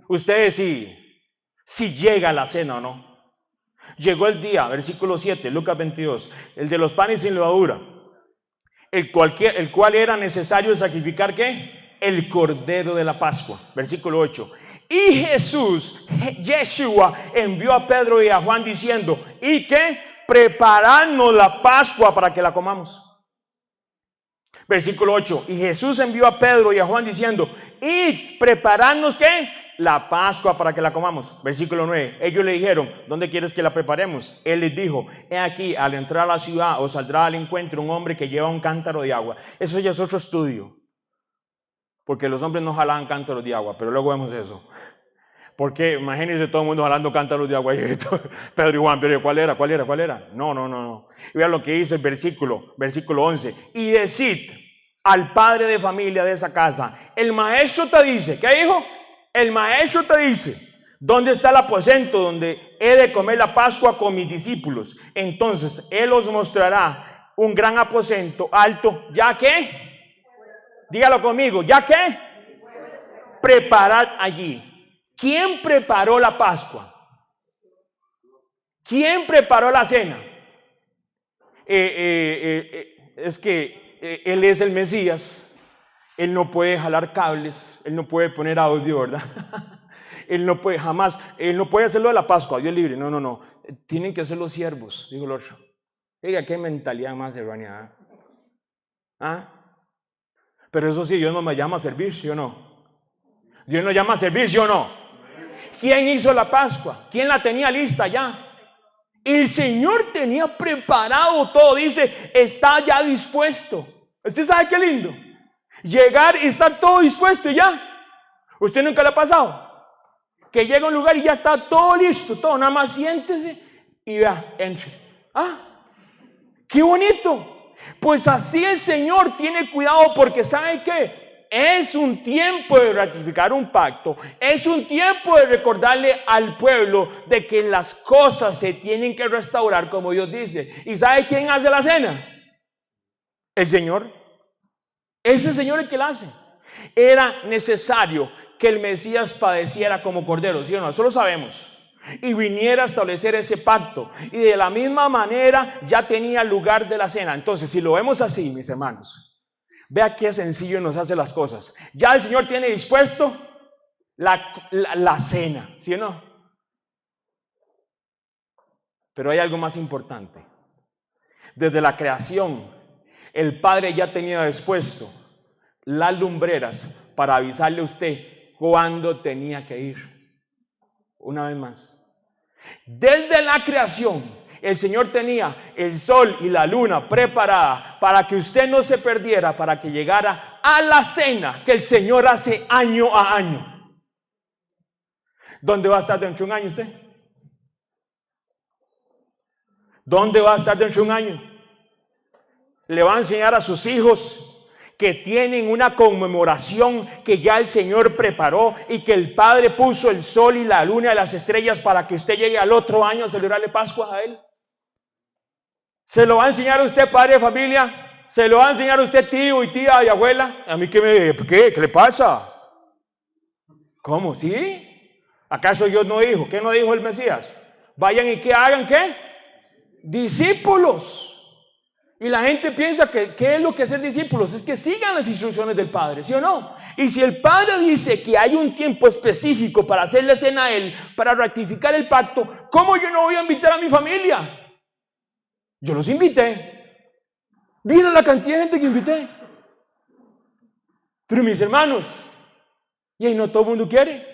Ustedes si llega la cena o no. Llegó el día, versículo 7, Lucas 22, el de los panes sin levadura, el cual era necesario sacrificar, ¿qué? El cordero de la Pascua, versículo 8. Y Yeshua, envió a Pedro y a Juan diciendo, ¿y qué? Prepararnos la Pascua para que la comamos. Versículo 8, y Jesús envió a Pedro y a Juan diciendo, ¿y prepararnos qué? La Pascua para que la comamos. Versículo 9, ellos le dijeron, ¿dónde quieres que la preparemos? Él les dijo, he aquí, al entrar a la ciudad os saldrá al encuentro un hombre que lleva un cántaro de agua. Eso ya es otro estudio, porque los hombres no jalaban cántaros de agua, pero luego vemos eso. Porque imagínense todo el mundo jalando cántaros de agua. Pedro y Juan, pero ¿cuál era? No. Y vean lo que dice el versículo 11. Y decid al padre de familia de esa casa, el maestro te dice, ¿qué dijo? El maestro te dice, ¿dónde está el aposento donde he de comer la Pascua con mis discípulos? Entonces él os mostrará un gran aposento alto, ¿ya qué? Dígalo conmigo, ¿ya qué? Preparad allí. ¿Quién preparó la Pascua? ¿Quién preparó la cena? Es que Él es el Mesías. Él no puede jalar cables, Él no puede poner audio, ¿verdad? Él no puede jamás, Él no puede hacerlo de la Pascua, Dios libre. No. Tienen que ser los siervos, dijo el otro. Diga, qué mentalidad más errónea. ¿Ah? Pero eso sí, Dios no me llama a servir, ¿sí o no? Dios nos llama a servir, ¿sí o no? ¿Quién hizo la Pascua? ¿Quién la tenía lista ya? El Señor tenía preparado todo, dice, está ya dispuesto. ¿Usted sabe qué lindo? Llegar y estar todo dispuesto ya. ¿Usted nunca le ha pasado? Que llega a un lugar y ya está todo listo, todo, nada más siéntese y vea, entre. ¡Ah! ¡Qué bonito! Pues así el Señor tiene cuidado porque ¿sabe qué? Es un tiempo de ratificar un pacto, es un tiempo de recordarle al pueblo de que las cosas se tienen que restaurar como Dios dice. ¿Y sabe quién hace la cena? El Señor. Es el Señor el que la hace. Era necesario que el Mesías padeciera como cordero, ¿sí o no? Eso lo sabemos. Y viniera a establecer ese pacto. Y de la misma manera ya tenía lugar de la cena. Entonces, si lo vemos así, mis hermanos, vea qué sencillo nos hace las cosas. Ya el Señor tiene dispuesto la cena, ¿sí o no? Pero hay algo más importante. Desde la creación, el Padre ya tenía dispuesto las lumbreras para avisarle a usted cuándo tenía que ir. Una vez más. Desde la creación, el Señor tenía el sol y la luna preparada para que usted no se perdiera, para que llegara a la cena que el Señor hace año a año. ¿Dónde va a estar dentro de un año usted? ¿Dónde va a estar dentro de un año? Le va a enseñar a sus hijos que tienen una conmemoración que ya el Señor preparó y que el Padre puso el sol y la luna y las estrellas para que usted llegue al otro año a celebrarle Pascua a Él. ¿Se lo va a enseñar a usted, padre de familia? ¿Se lo va a enseñar a usted, tío y tía y abuela? ¿A mí qué le pasa? ¿Cómo? ¿Sí? ¿Acaso Dios no dijo? ¿Qué no dijo el Mesías? Vayan y ¿qué hagan? ¿Qué? Discípulos. Y la gente piensa que ¿qué es lo que es ser discípulos? Es que sigan las instrucciones del Padre, ¿sí o no? Y si el Padre dice que hay un tiempo específico para hacerle cena a Él, para ratificar el pacto, ¿cómo yo no voy a invitar a mi familia? Yo los invité. Miren la cantidad de gente que invité. Pero mis hermanos, y ahí no todo el mundo quiere.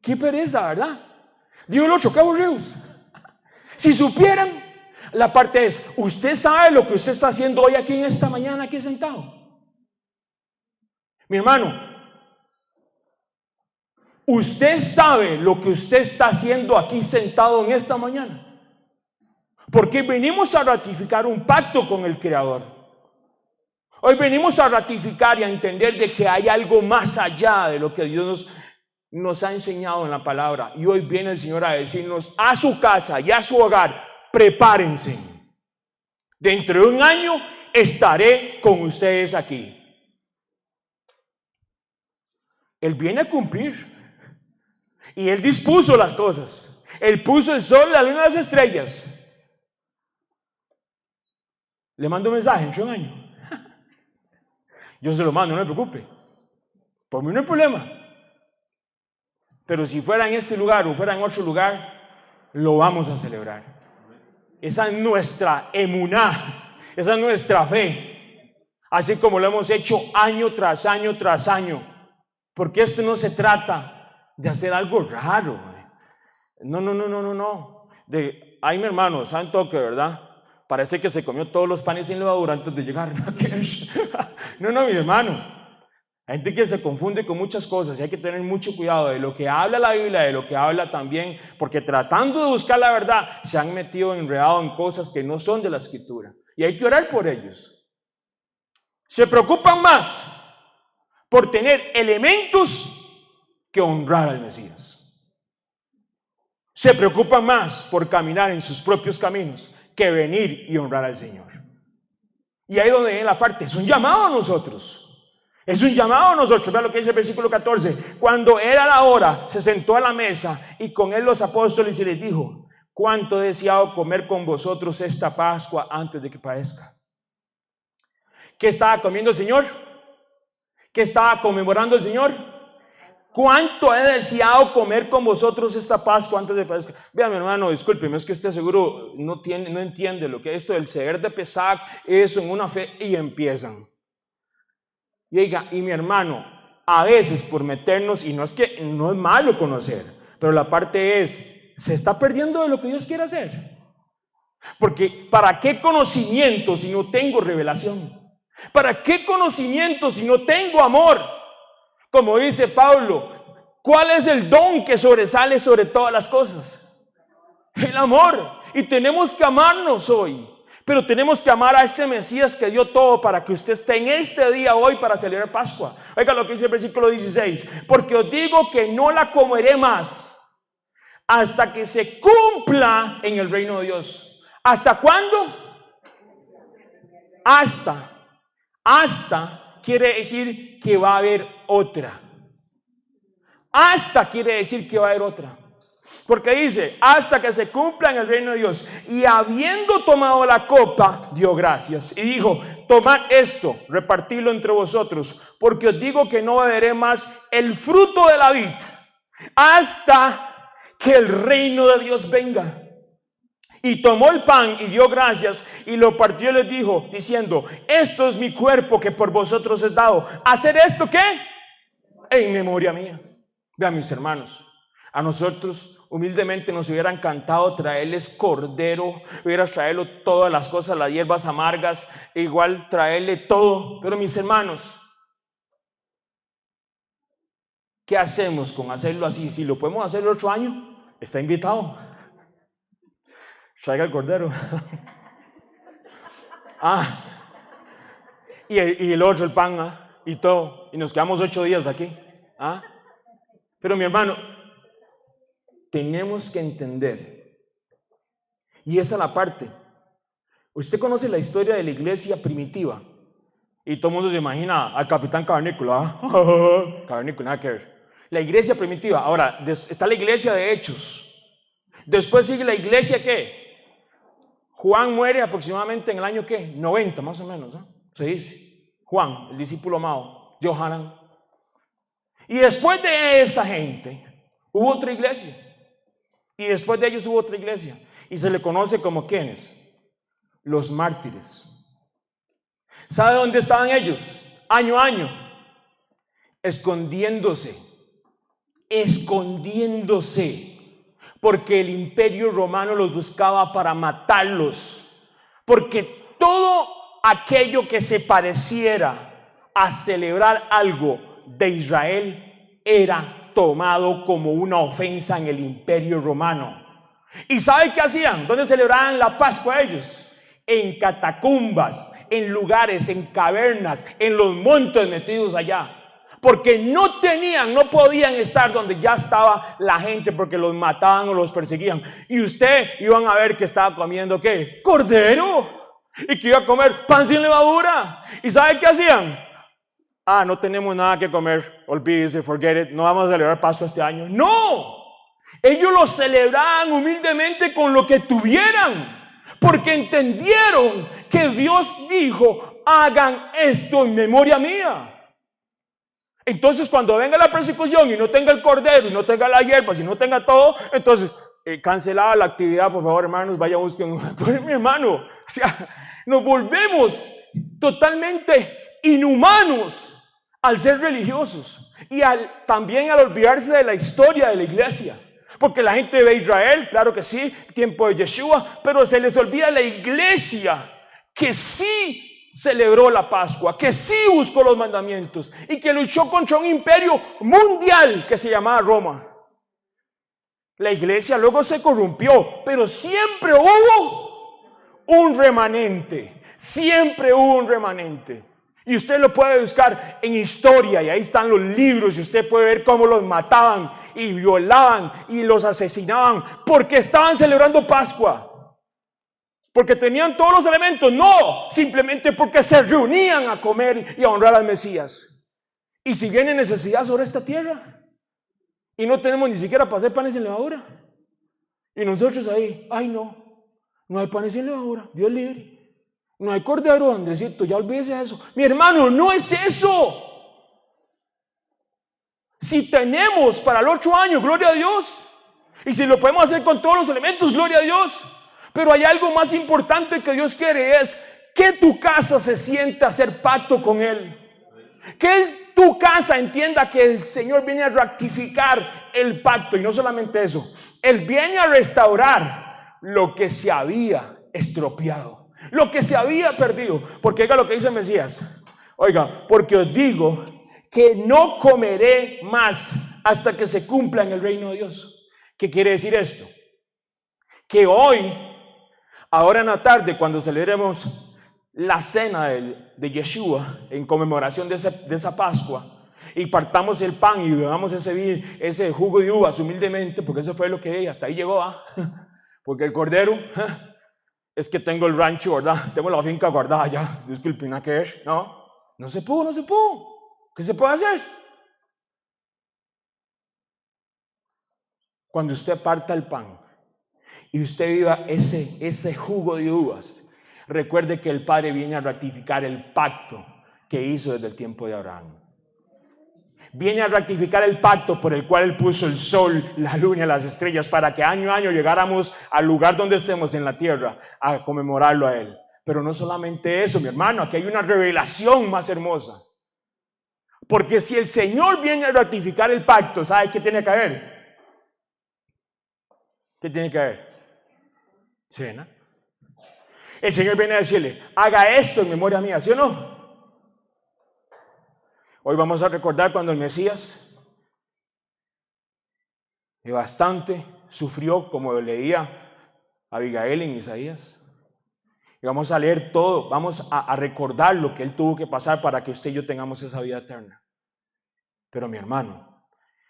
Qué pereza, ¿verdad? Digo el otro, qué aburridos. Si supieran, la parte es, ¿usted sabe lo que usted está haciendo hoy aquí en esta mañana, aquí sentado? Mi hermano, ¿usted sabe lo que usted está haciendo aquí sentado en esta mañana? Porque venimos a ratificar un pacto con el Creador. Hoy venimos a ratificar y a entender de que hay algo más allá de lo que Dios nos ha enseñado en la palabra. Y hoy viene el Señor a decirnos a su casa y a su hogar, prepárense. Dentro de un año estaré con ustedes aquí. Él viene a cumplir. Y Él dispuso las cosas. Él puso el sol, la luna y las estrellas. Le mando un mensaje en un año. Yo se lo mando, no me preocupe. Por mí no hay problema. Pero si fuera en este lugar o fuera en otro lugar, lo vamos a celebrar. Esa es nuestra emuná, esa es nuestra fe. Así como lo hemos hecho año tras año tras año. Porque esto no se trata de hacer algo raro. No. Ay, mi hermano, santo que, ¿verdad? Parece que se comió todos los panes sin levadura antes de llegar. No, mi hermano. Hay gente que se confunde con muchas cosas y hay que tener mucho cuidado de lo que habla la Biblia, de lo que habla también, porque tratando de buscar la verdad, se han metido enredados en cosas que no son de la Escritura. Y hay que orar por ellos. Se preocupan más por tener elementos que honrar al Mesías. Se preocupan más por caminar en sus propios caminos que venir y honrar al Señor. Y ahí donde viene la parte, es un llamado a nosotros. Es un llamado a nosotros. Vean lo que dice el versículo 14. Cuando era la hora, se sentó a la mesa y con él los apóstoles y les dijo: cuánto he deseado comer con vosotros esta Pascua antes de que padezca. ¿Qué estaba comiendo el Señor? ¿Qué estaba conmemorando el Señor? ¿Cuánto he deseado comer con vosotros esta Pascua antes de padezca? Vean, mi hermano, discúlpeme, es que usted seguro no entiende lo que es esto del Seder de Pesach, eso en una fe, y empiezan. Y oiga, y mi hermano, a veces por meternos, y no es malo conocer, pero la parte es, se está perdiendo de lo que Dios quiere hacer. Porque ¿para qué conocimiento si no tengo revelación? ¿Para qué conocimiento si no tengo amor? Como dice Pablo, ¿cuál es el don que sobresale sobre todas las cosas? El amor. Y tenemos que amarnos hoy. Pero tenemos que amar a este Mesías que dio todo para que usted esté en este día hoy para celebrar Pascua. Oiga lo que dice el versículo 16. Porque os digo que no la comeré más hasta que se cumpla en el reino de Dios. ¿Hasta cuándo? Hasta quiere decir que va a haber otra. Hasta quiere decir que va a haber otra. Porque dice, hasta que se cumpla en el reino de Dios. Y habiendo tomado la copa, dio gracias. Y dijo, tomad esto, repartidlo entre vosotros. Porque os digo que no beberé más el fruto de la vid hasta que el reino de Dios venga. Y tomó el pan y dio gracias y lo partió y les dijo, diciendo, esto es mi cuerpo que por vosotros es dado. ¿Hacer esto qué? En memoria mía. Vean, mis hermanos, a nosotros humildemente nos hubiera encantado traerles cordero, hubiera traerlo todas las cosas, las hierbas amargas, e igual traerle todo. Pero mis hermanos, ¿qué hacemos con hacerlo así? Si lo podemos hacer el otro año, está invitado. Traiga el cordero. Y el otro, el pan, y todo. Y nos quedamos 8 días aquí. Pero mi hermano, tenemos que entender, y esa es la parte. Usted conoce la historia de la iglesia primitiva, y todo el mundo se imagina al capitán cavernícola, cavernícola, nada que ver. La iglesia primitiva. Ahora, está la iglesia de Hechos. Después sigue la iglesia, ¿qué? Juan muere aproximadamente en el año, ¿qué? 90, más o menos, se dice. Juan, el discípulo amado, Johanan. Y después de esa gente, hubo otra iglesia. Y después de ellos hubo otra iglesia. Y se le conoce como ¿quiénes? Los mártires. ¿Sabe dónde estaban ellos? Año a año. Escondiéndose. Porque el imperio romano los buscaba para matarlos. Porque todo aquello que se pareciera a celebrar algo de Israel era tomado como una ofensa en el imperio romano. ¿Y sabe qué hacían? ¿Dónde celebraban la Pascua ellos? En catacumbas, en lugares, en cavernas, en los montes metidos allá. porque no podían estar donde ya estaba la gente, porque los mataban o los perseguían. Y usted iban a ver que estaba comiendo, ¿qué? Cordero. Y que iba a comer pan sin levadura. ¿Y sabe qué hacían? No tenemos nada que comer, olvídese, forget it, no vamos a celebrar Pascua este año. ¡No! Ellos lo celebraban humildemente con lo que tuvieran, porque entendieron que Dios dijo, hagan esto en memoria mía. Entonces, cuando venga la persecución y no tenga el cordero, y no tenga la hierba, y no tenga todo, entonces, cancelada la actividad, por favor, hermanos, vaya a buscar mi hermano. O sea, nos volvemos totalmente inhumanos al ser religiosos y también al olvidarse de la historia de la iglesia. Porque la gente ve a Israel, claro que sí, tiempo de Yeshua, pero se les olvida la iglesia que sí celebró la Pascua, que sí buscó los mandamientos y que luchó contra un imperio mundial que se llamaba Roma. La iglesia luego se corrompió, pero siempre hubo un remanente, siempre hubo un remanente. Y usted lo puede buscar en historia y ahí están los libros y usted puede ver cómo los mataban y violaban y los asesinaban porque estaban celebrando Pascua. Porque tenían todos los elementos, no, simplemente porque se reunían a comer y a honrar al Mesías. Y si viene necesidad sobre esta tierra y no tenemos ni siquiera para hacer panes sin levadura, y nosotros ahí, no hay panes sin levadura, Dios libre. No hay cordero, Andresito, ya olvídese de eso. Mi hermano, no es eso. Si tenemos para el 8 años, gloria a Dios. Y si lo podemos hacer con todos los elementos, gloria a Dios. Pero hay algo más importante que Dios quiere, es que tu casa se sienta a hacer pacto con Él. Que tu casa entienda que el Señor viene a rectificar el pacto. Y no solamente eso, Él viene a restaurar lo que se había estropeado, lo que se había perdido. Porque oiga lo que dice el Mesías. Oiga, porque os digo que no comeré más hasta que se cumpla en el reino de Dios. ¿Qué quiere decir esto? Que hoy, ahora en la tarde, cuando celebremos la cena de Yeshua en conmemoración de esa Pascua, y partamos el pan y bebamos ese jugo de uvas humildemente, porque eso fue lo que hasta ahí llegó, porque el cordero, es que tengo el rancho, ¿verdad? Tengo la finca guardada ya, disculpen, ¿nada que ver? No se pudo. ¿Qué se puede hacer? Cuando usted parta el pan y usted viva ese jugo de uvas, recuerde que el Padre viene a ratificar el pacto que hizo desde el tiempo de Abraham. Viene a ratificar el pacto por el cual Él puso el sol, la luna y las estrellas para que año a año llegáramos al lugar donde estemos en la tierra a conmemorarlo a Él. Pero no solamente eso, mi hermano, aquí hay una revelación más hermosa. Porque si el Señor viene a ratificar el pacto, ¿sabe qué tiene que haber? ¿Qué tiene que haber? Cena. El Señor viene a decirle, haga esto en memoria mía, ¿sí o no? Hoy vamos a recordar cuando el Mesías bastante sufrió, como leía Abigail en Isaías. Y vamos a leer todo, vamos a recordar lo que Él tuvo que pasar para que usted y yo tengamos esa vida eterna. Pero mi hermano,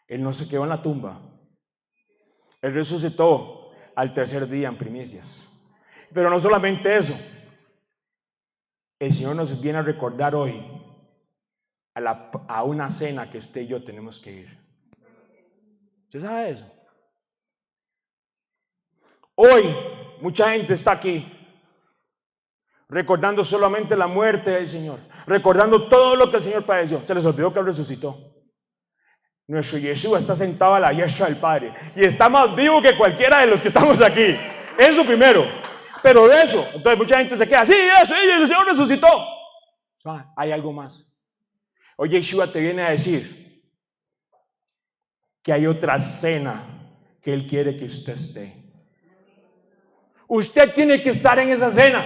Él no se quedó en la tumba. Él resucitó al tercer día en primicias. Pero no solamente eso, el Señor nos viene a recordar hoy a una cena que usted y yo tenemos que ir. ¿Usted sabe eso? Hoy mucha gente está aquí recordando solamente la muerte del Señor, recordando todo lo que el Señor padeció. Se les olvidó que Él resucitó. Nuestro Yeshua está sentado a la diestra del Padre y está más vivo que cualquiera de los que estamos aquí. Eso primero. Pero de eso, entonces mucha gente se queda, sí, eso, el Señor resucitó. Hay algo más. Hoy Yeshua te viene a decir que hay otra cena que Él quiere que usted esté. Usted tiene que estar en esa cena.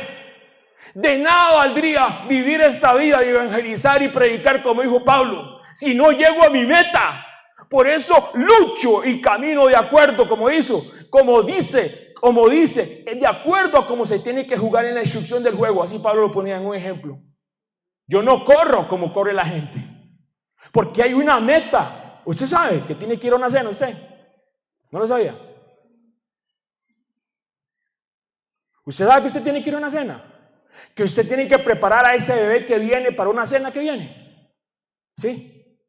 De nada valdría vivir esta vida de evangelizar y predicar como dijo Pablo, si no llego a mi meta. Por eso lucho y camino de acuerdo, como dice, de acuerdo a cómo se tiene que jugar en la instrucción del juego. Así Pablo lo ponía en un ejemplo. Yo no corro como corre la gente, Porque hay una meta. Usted sabe que tiene que ir a una cena, ¿usted? ¿No lo sabía? ¿Usted sabe que usted tiene que ir a una cena? Que usted tiene que preparar a ese bebé que viene para una cena que viene. ¿Sí?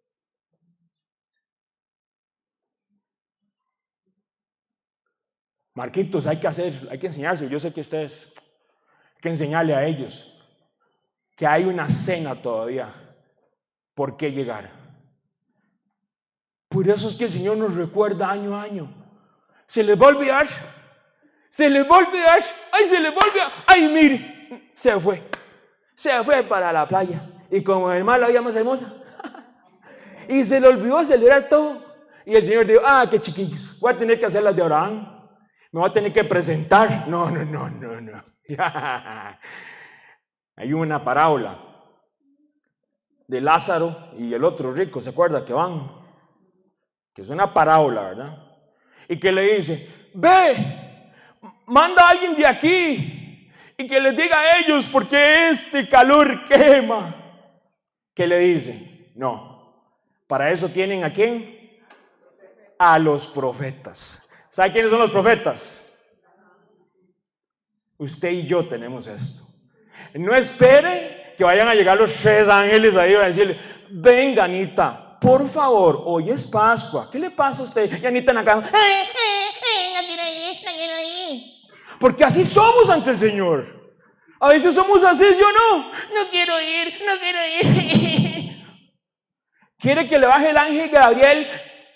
Marquitos, hay que enseñarse. Yo sé que ustedes, hay que enseñarle a ellos que hay una cena todavía por qué llegar. Por eso es que el Señor nos recuerda año a año. ¿Se les va a olvidar? ¿Se les va a olvidar? ¡Ay, se les va a olvidar! ¡Ay, mire! Se fue para la playa. Y como el mar la había más hermosa. Y se le olvidó celebrar todo. Y el Señor dijo, qué chiquillos, voy a tener que hacer las de Abraham. Me voy a tener que presentar. No. Hay una parábola de Lázaro y el otro rico, ¿se acuerda? Que van, que es una parábola, ¿verdad? Y que le dice, ve, manda a alguien de aquí y que les diga a ellos porque este calor quema. ¿Qué le dice? No, para eso tienen ¿a quién? A los profetas. ¿Sabe quiénes son los profetas? Usted y yo tenemos esto. No espere que vayan a llegar los 3 ángeles ahí y a decirle, venga Anita, por favor, hoy es Pascua, ¿qué le pasa a usted? Y Anita en la cama, no quiero ir. Porque así somos ante el Señor. A veces somos así, yo no quiero ir. Quiere que le baje el ángel Gabriel,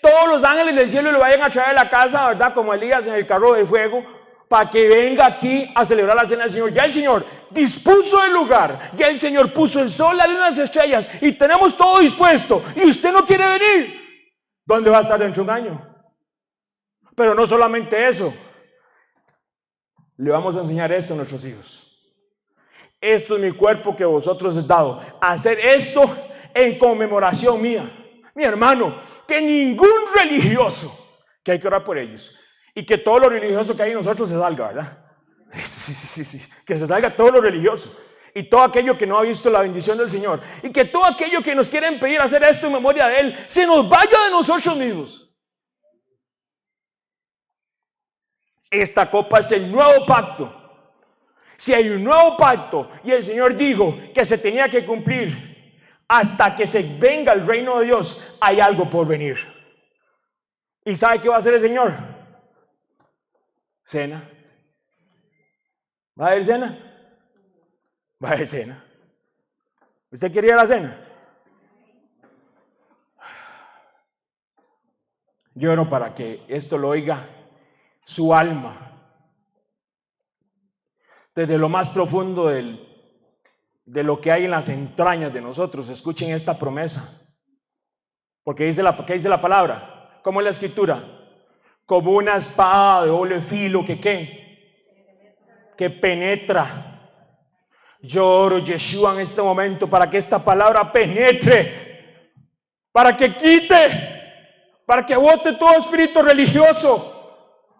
todos los ángeles del cielo le vayan a traer a la casa, ¿verdad? Como Elías en el carro de fuego, para que venga aquí a celebrar la cena del Señor. Ya el Señor dispuso el lugar, ya el Señor puso el sol, la luna, las estrellas, y tenemos todo dispuesto, y usted no quiere venir. ¿Dónde va a estar dentro de un año? Pero no solamente eso, le vamos a enseñar esto a nuestros hijos. Esto es mi cuerpo que vosotros he dado. Hacer esto en conmemoración mía. Mi hermano, que ningún religioso, que hay que orar por ellos, y que todo lo religioso que hay en nosotros se salga, ¿verdad? Sí, que se salga todo lo religioso, y todo aquello que no ha visto la bendición del Señor, y que todo aquello que nos quieren pedir hacer esto en memoria de Él, se nos vaya de nosotros mismos. Esta copa es el nuevo pacto. Si hay un nuevo pacto y el Señor dijo que se tenía que cumplir hasta que se venga el reino de Dios, hay algo por venir. ¿Y sabe qué va a hacer el Señor? Cena. ¿Va a haber cena? Va a haber cena. ¿Usted quiere ir a la cena? Yo oro para que esto lo oiga su alma. Desde lo más profundo de lo que hay en las entrañas de nosotros, escuchen esta promesa. Porque ¿qué dice la palabra? ¿Cómo es la escritura? Como una espada de doble filo que penetra. Yo oro, Yeshua, en este momento para que esta palabra penetre, para que quite, para que bote todo espíritu religioso,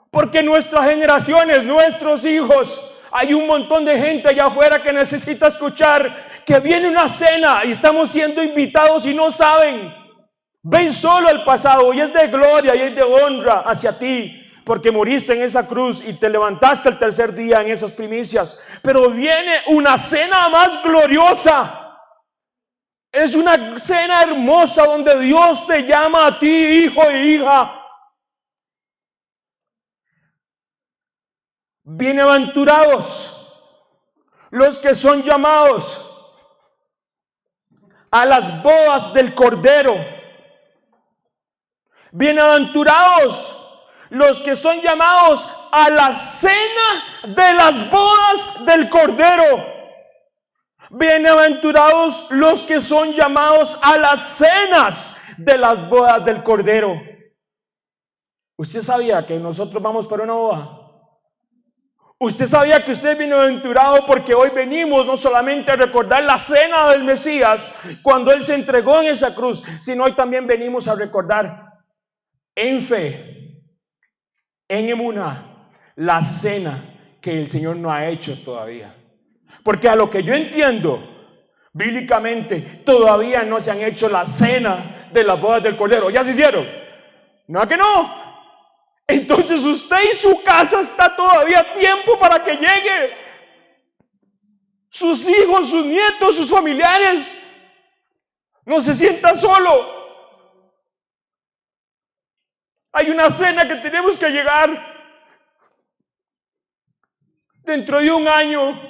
porque nuestras generaciones, nuestros hijos, hay un montón de gente allá afuera que necesita escuchar que viene una cena y estamos siendo invitados y no saben. Ven solo el pasado y es de gloria y es de honra hacia ti, porque moriste en esa cruz y te levantaste el tercer día en esas primicias. Pero viene una cena más gloriosa. Es una cena hermosa donde Dios te llama a ti, hijo e hija. Bienaventurados los que son llamados a las bodas del Cordero. Bienaventurados los que son llamados a la cena de las bodas del Cordero. Bienaventurados los que son llamados a las cenas de las bodas del Cordero. ¿Usted sabía que nosotros vamos para una boda? ¿Usted sabía que usted es bienaventurado porque hoy venimos no solamente a recordar la cena del Mesías cuando Él se entregó en esa cruz, sino hoy también venimos a recordar en fe, en emuná, la cena que el Señor no ha hecho todavía? Porque a lo que yo entiendo, bíblicamente, todavía no se han hecho la cena de las bodas del Cordero. ¿Ya se hicieron? ¿No que no? Entonces usted y su casa está todavía a tiempo para que llegue. Sus hijos, sus nietos, sus familiares. No se sienta solo. Hay una cena que tenemos que llegar. Dentro de un año.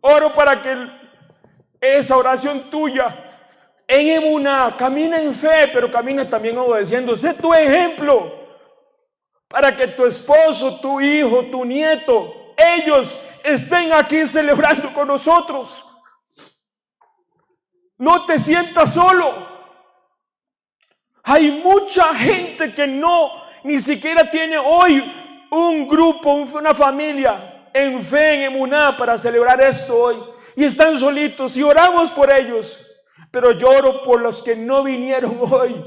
Oro para que esa oración tuya en emuná, camina en fe, pero camina también obedeciendo. Sé tu ejemplo para que tu esposo, tu hijo, tu nieto, ellos estén aquí celebrando con nosotros. No te sientas solo. Hay mucha gente que ni siquiera tiene hoy un grupo, una familia en fe, en emuná para celebrar esto hoy. Y están solitos y oramos por ellos. Pero lloro por los que no vinieron hoy,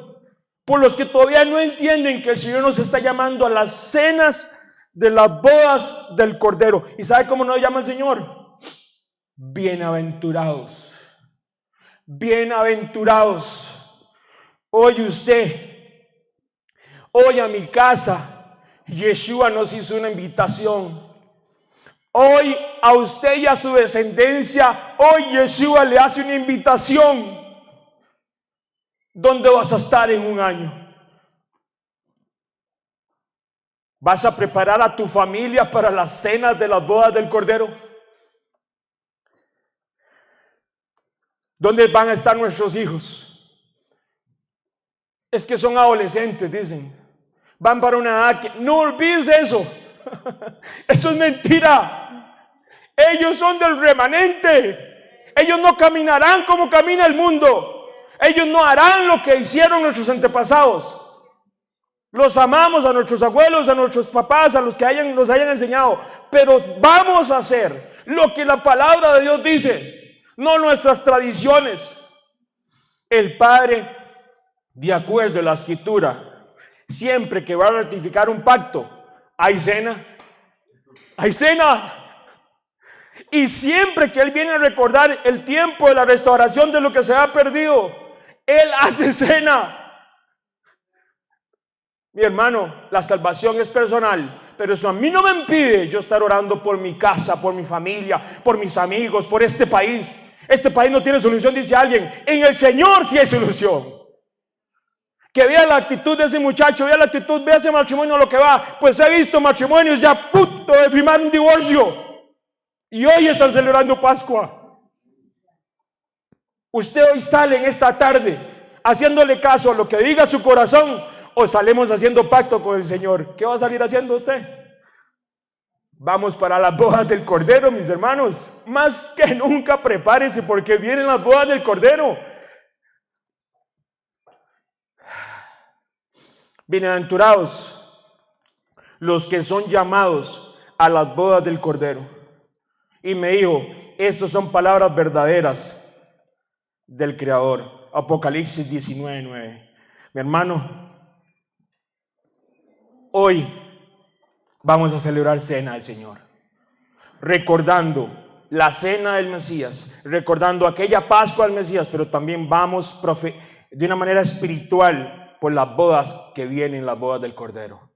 por los que todavía no entienden que el Señor nos está llamando a las cenas de las bodas del Cordero. ¿Y sabe cómo nos llama el Señor? Bienaventurados. Bienaventurados. Hoy usted, hoy a mi casa, Yeshua nos hizo una invitación. Hoy a usted y a su descendencia, hoy Yeshua le hace una invitación. ¿Dónde vas a estar en un año? ¿Vas a preparar a tu familia para las cenas de las bodas del Cordero? ¿Dónde van a estar nuestros hijos? Es que son adolescentes, dicen. Van para una edad que... No olvides eso. Eso es mentira. Ellos son del remanente. Ellos no caminarán como camina el mundo. Ellos no harán lo que hicieron nuestros antepasados. Los amamos a nuestros abuelos, a nuestros papás, a los que nos hayan enseñado. Pero vamos a hacer lo que la palabra de Dios dice, no nuestras tradiciones. El Padre, de acuerdo a la Escritura, siempre que va a ratificar un pacto, hay cena. Hay cena. Y siempre que Él viene a recordar el tiempo de la restauración de lo que se ha perdido, Él hace cena. Mi hermano, la salvación es personal, pero eso a mí no me impide yo estar orando por mi casa, por mi familia, por mis amigos, por este país. Este país no tiene solución, dice alguien. En el Señor sí hay solución. Que vea la actitud de ese muchacho, vea la actitud, vea ese matrimonio lo que va. Pues he visto matrimonios ya a punto de firmar un divorcio. Y hoy están celebrando Pascua. Usted hoy sale en esta tarde haciéndole caso a lo que diga su corazón, o salimos haciendo pacto con el Señor. ¿Qué va a salir haciendo usted? Vamos para las bodas del Cordero, mis hermanos. Más que nunca prepárese porque vienen las bodas del Cordero. Bienaventurados los que son llamados a las bodas del Cordero. Y me dijo, estas son palabras verdaderas del Creador. Apocalipsis 19:9. Mi hermano, hoy vamos a celebrar cena del Señor, recordando la cena del Mesías, recordando aquella Pascua del Mesías, pero también vamos de una manera espiritual por las bodas que vienen, las bodas del Cordero.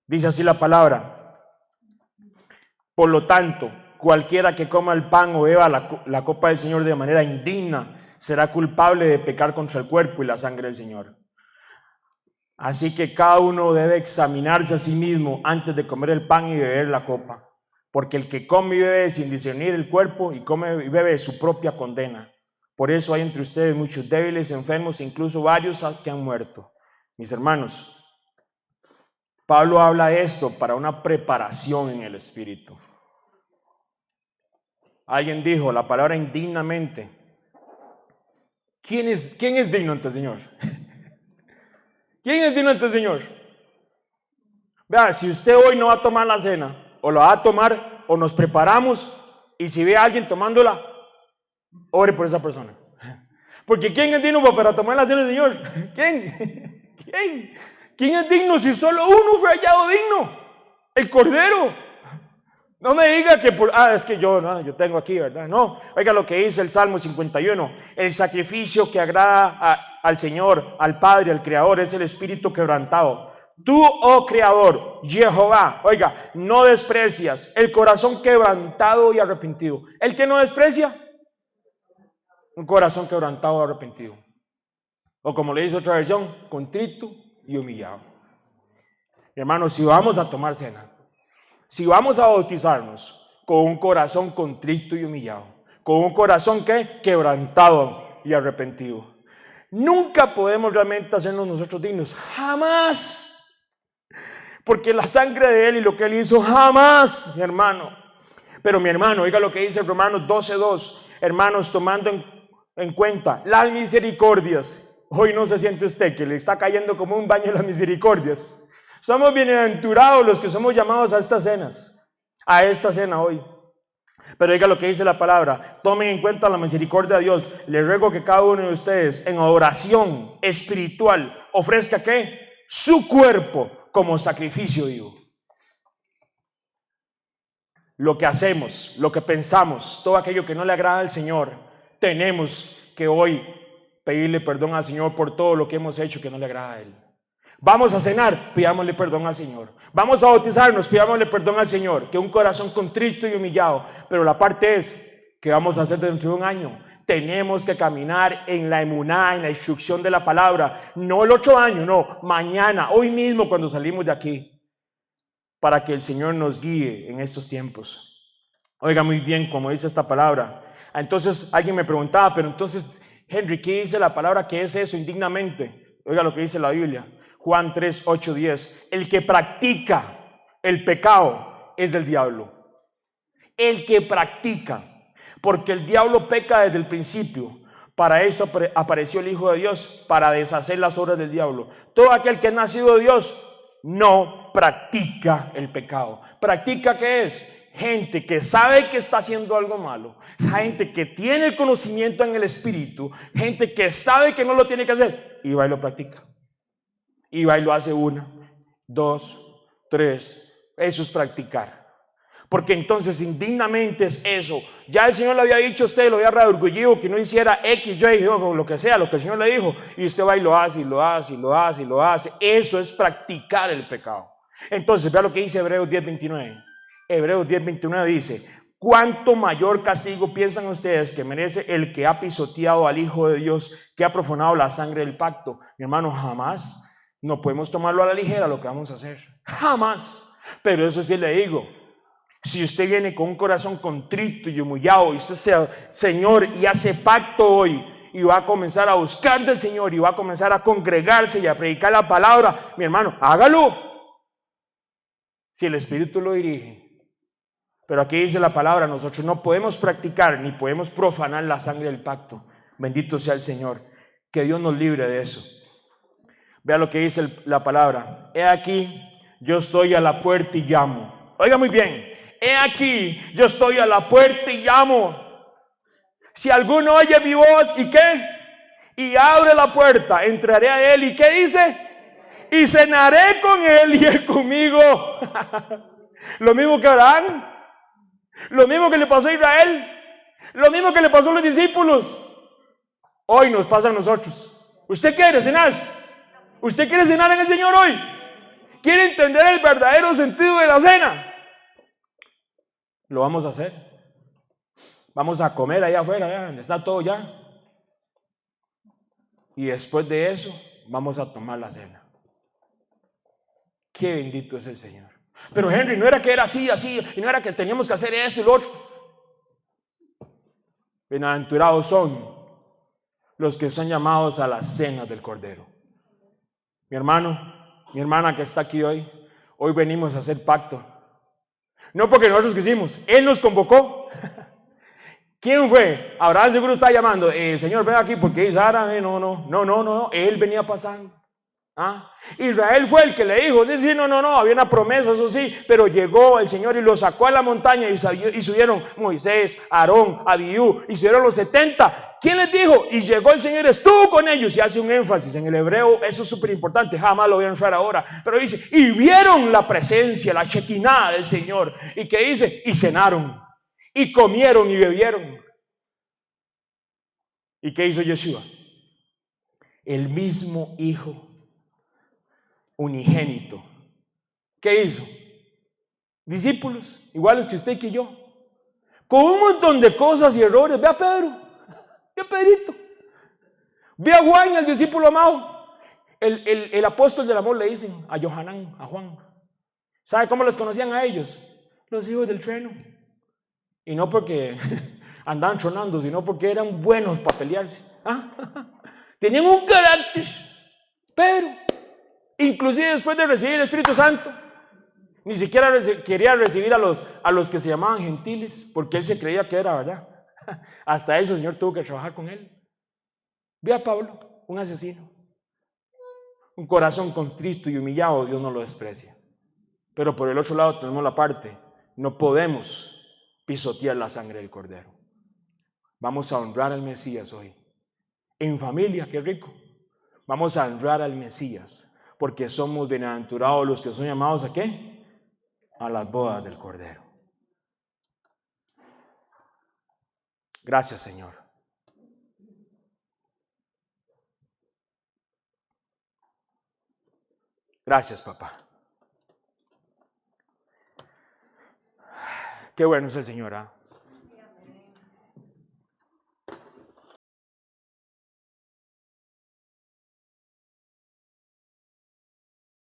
Dice así la palabra: por lo tanto, cualquiera que coma el pan o beba la copa del Señor de manera indigna será culpable de pecar contra el cuerpo y la sangre del Señor. Así que cada uno debe examinarse a sí mismo antes de comer el pan y beber la copa, porque el que come y bebe sin discernir el cuerpo y come y bebe su propia condena. Por eso hay entre ustedes muchos débiles, enfermos, incluso varios que han muerto. Mis hermanos, Pablo habla de esto para una preparación en el espíritu. Alguien dijo la palabra indignamente. ¿Quién es digno ante el Señor? ¿Quién es digno ante el Señor? Vea, si usted hoy no va a tomar la cena, o la va a tomar, o nos preparamos, y si ve a alguien tomándola, ore por esa persona. Porque ¿quién es digno para tomar la cena del Señor? ¿Quién? ¿Quién es digno si solo uno fue hallado digno? El Cordero. No me diga que es que yo tengo aquí, ¿verdad? No, oiga lo que dice el Salmo 51. El sacrificio que agrada al Señor, al Padre, al Creador, es el espíritu quebrantado. Tú, oh Creador, Jehová, oiga, no desprecias el corazón quebrantado y arrepentido. ¿El que no desprecia? Un corazón quebrantado y arrepentido. O como le dice otra versión, contrito y humillado. Hermanos, si vamos a tomar cena, si vamos a bautizarnos con un corazón contrito y humillado, con un corazón quebrantado y arrepentido, nunca podemos realmente hacernos nosotros dignos, jamás, porque la sangre de Él y lo que Él hizo, jamás, mi hermano. Pero mi hermano, oiga lo que dice Romanos 12:2, hermanos, tomando en cuenta las misericordias. Hoy no se siente usted que le está cayendo como un baño en las misericordias. Somos bienaventurados los que somos llamados a estas cenas, a esta cena hoy. Pero oiga lo que dice la palabra, tomen en cuenta la misericordia de Dios. Les ruego que cada uno de ustedes en oración espiritual ofrezca ¿qué? Su cuerpo como sacrificio vivo. Lo que hacemos, lo que pensamos, todo aquello que no le agrada al Señor, tenemos que hoy pedirle perdón al Señor por todo lo que hemos hecho que no le agrada a Él. Vamos a cenar, pidámosle perdón al Señor. Vamos a bautizarnos, pidámosle perdón al Señor. Que un corazón contrito y humillado. Pero la parte es, ¿qué vamos a hacer dentro de un año? Tenemos que caminar en la emuná, en la instrucción de la palabra. No el 8 años, no, mañana, hoy mismo cuando salimos de aquí. Para que el Señor nos guíe en estos tiempos. Oiga muy bien como dice esta palabra. Entonces alguien me preguntaba, pero entonces, Henry, ¿qué dice la palabra? ¿Qué es eso indignamente? Oiga lo que dice la Biblia. Juan 3, 8, 10. El que practica el pecado es del diablo. El que practica. Porque el diablo peca desde el principio. Para eso apareció el Hijo de Dios, para deshacer las obras del diablo. Todo aquel que es nacido de Dios no practica el pecado. ¿Practica qué es? Gente que sabe que está haciendo algo malo. Gente que tiene el conocimiento en el espíritu. Gente que sabe que no lo tiene que hacer. Y va y lo practica. Y va y lo hace 1, 2, 3. Eso es practicar. Porque entonces indignamente es eso. Ya el Señor le había dicho a usted, lo había redargüido que no hiciera X, Y, o lo que sea, lo que el Señor le dijo. Y usted va y lo hace, y lo hace, y lo hace, y lo hace. Eso es practicar el pecado. Entonces, vea lo que dice Hebreos 10:29. Hebreos 10:29 dice, ¿cuánto mayor castigo piensan ustedes que merece el que ha pisoteado al Hijo de Dios, que ha profanado la sangre del pacto? Mi hermano, jamás. No podemos tomarlo a la ligera lo que vamos a hacer. Jamás. Pero eso sí le digo. Si usted viene con un corazón contrito y humillado y usted sea Señor y hace pacto hoy y va a comenzar a buscar del Señor y va a comenzar a congregarse y a predicar la palabra, mi hermano, hágalo. Si el Espíritu lo dirige. Pero aquí dice la palabra, nosotros no podemos practicar ni podemos profanar la sangre del pacto. Bendito sea el Señor. Que Dios nos libre de eso. Vea lo que dice la palabra. He aquí, yo estoy a la puerta y llamo. Oiga muy bien. He aquí, yo estoy a la puerta y llamo. Si alguno oye mi voz, ¿y qué? Y abre la puerta, entraré a él. ¿Y qué dice? Y cenaré con él y él conmigo. Lo mismo que Abraham. Lo mismo que le pasó a Israel. Lo mismo que le pasó a los discípulos. Hoy nos pasa a nosotros. ¿Usted quiere cenar? ¿Usted quiere cenar en el Señor hoy? ¿Quiere entender el verdadero sentido de la cena? Lo vamos a hacer. Vamos a comer allá afuera, ya, donde está todo ya. Y después de eso, vamos a tomar la cena. Qué bendito es el Señor. Pero Henry, no era que era así, y no era que teníamos que hacer esto y lo otro. Bienaventurados son los que son llamados a las cenas del Cordero. Mi hermano, mi hermana que está aquí hoy venimos a hacer pacto. No porque nosotros quisimos, Él nos convocó. ¿Quién fue? Abraham seguro está llamando, Señor, ven aquí porque Sara, no, Él venía pasando. ¿Ah? Israel fue el que le dijo, sí, no, había una promesa, eso sí, pero llegó el Señor y lo sacó a la montaña y subieron Moisés, Aarón, Abiú, y subieron los 70 ¿quién les dijo? Y llegó el Señor, estuvo con ellos, y hace un énfasis en el hebreo, eso es súper importante, jamás lo voy a entrar ahora, pero dice, y vieron la presencia, la Shekinah del Señor, y que dice, y cenaron, y comieron y bebieron. ¿Y qué hizo Yeshua? El mismo Hijo unigénito. ¿Qué hizo? Discípulos, iguales que usted y que yo, con un montón de cosas y errores. Ve a Pedro, ve a Pedrito, ve a Juan, el discípulo amado. El apóstol del amor le dicen a Johanán, a Juan. ¿Sabe cómo los conocían a ellos? Los hijos del trueno. Y no porque andaban tronando, sino porque eran buenos para pelearse. ¿Ah? Tenían un carácter. Pedro, inclusive después de recibir el Espíritu Santo, ni siquiera quería recibir a los que se llamaban gentiles, porque él se creía que era verdad. Hasta eso el Señor tuvo que trabajar con él. Ve a Pablo, un asesino. Un corazón contrito y humillado, Dios no lo desprecia. Pero por el otro lado tenemos la parte, no podemos pisotear la sangre del Cordero. Vamos a honrar al Mesías hoy. En familia, qué rico. Vamos a honrar al Mesías, porque somos bienaventurados los que son llamados ¿a qué? A las bodas del Cordero. Gracias, Señor. Gracias, papá. Qué bueno es el Señor, ¿ah?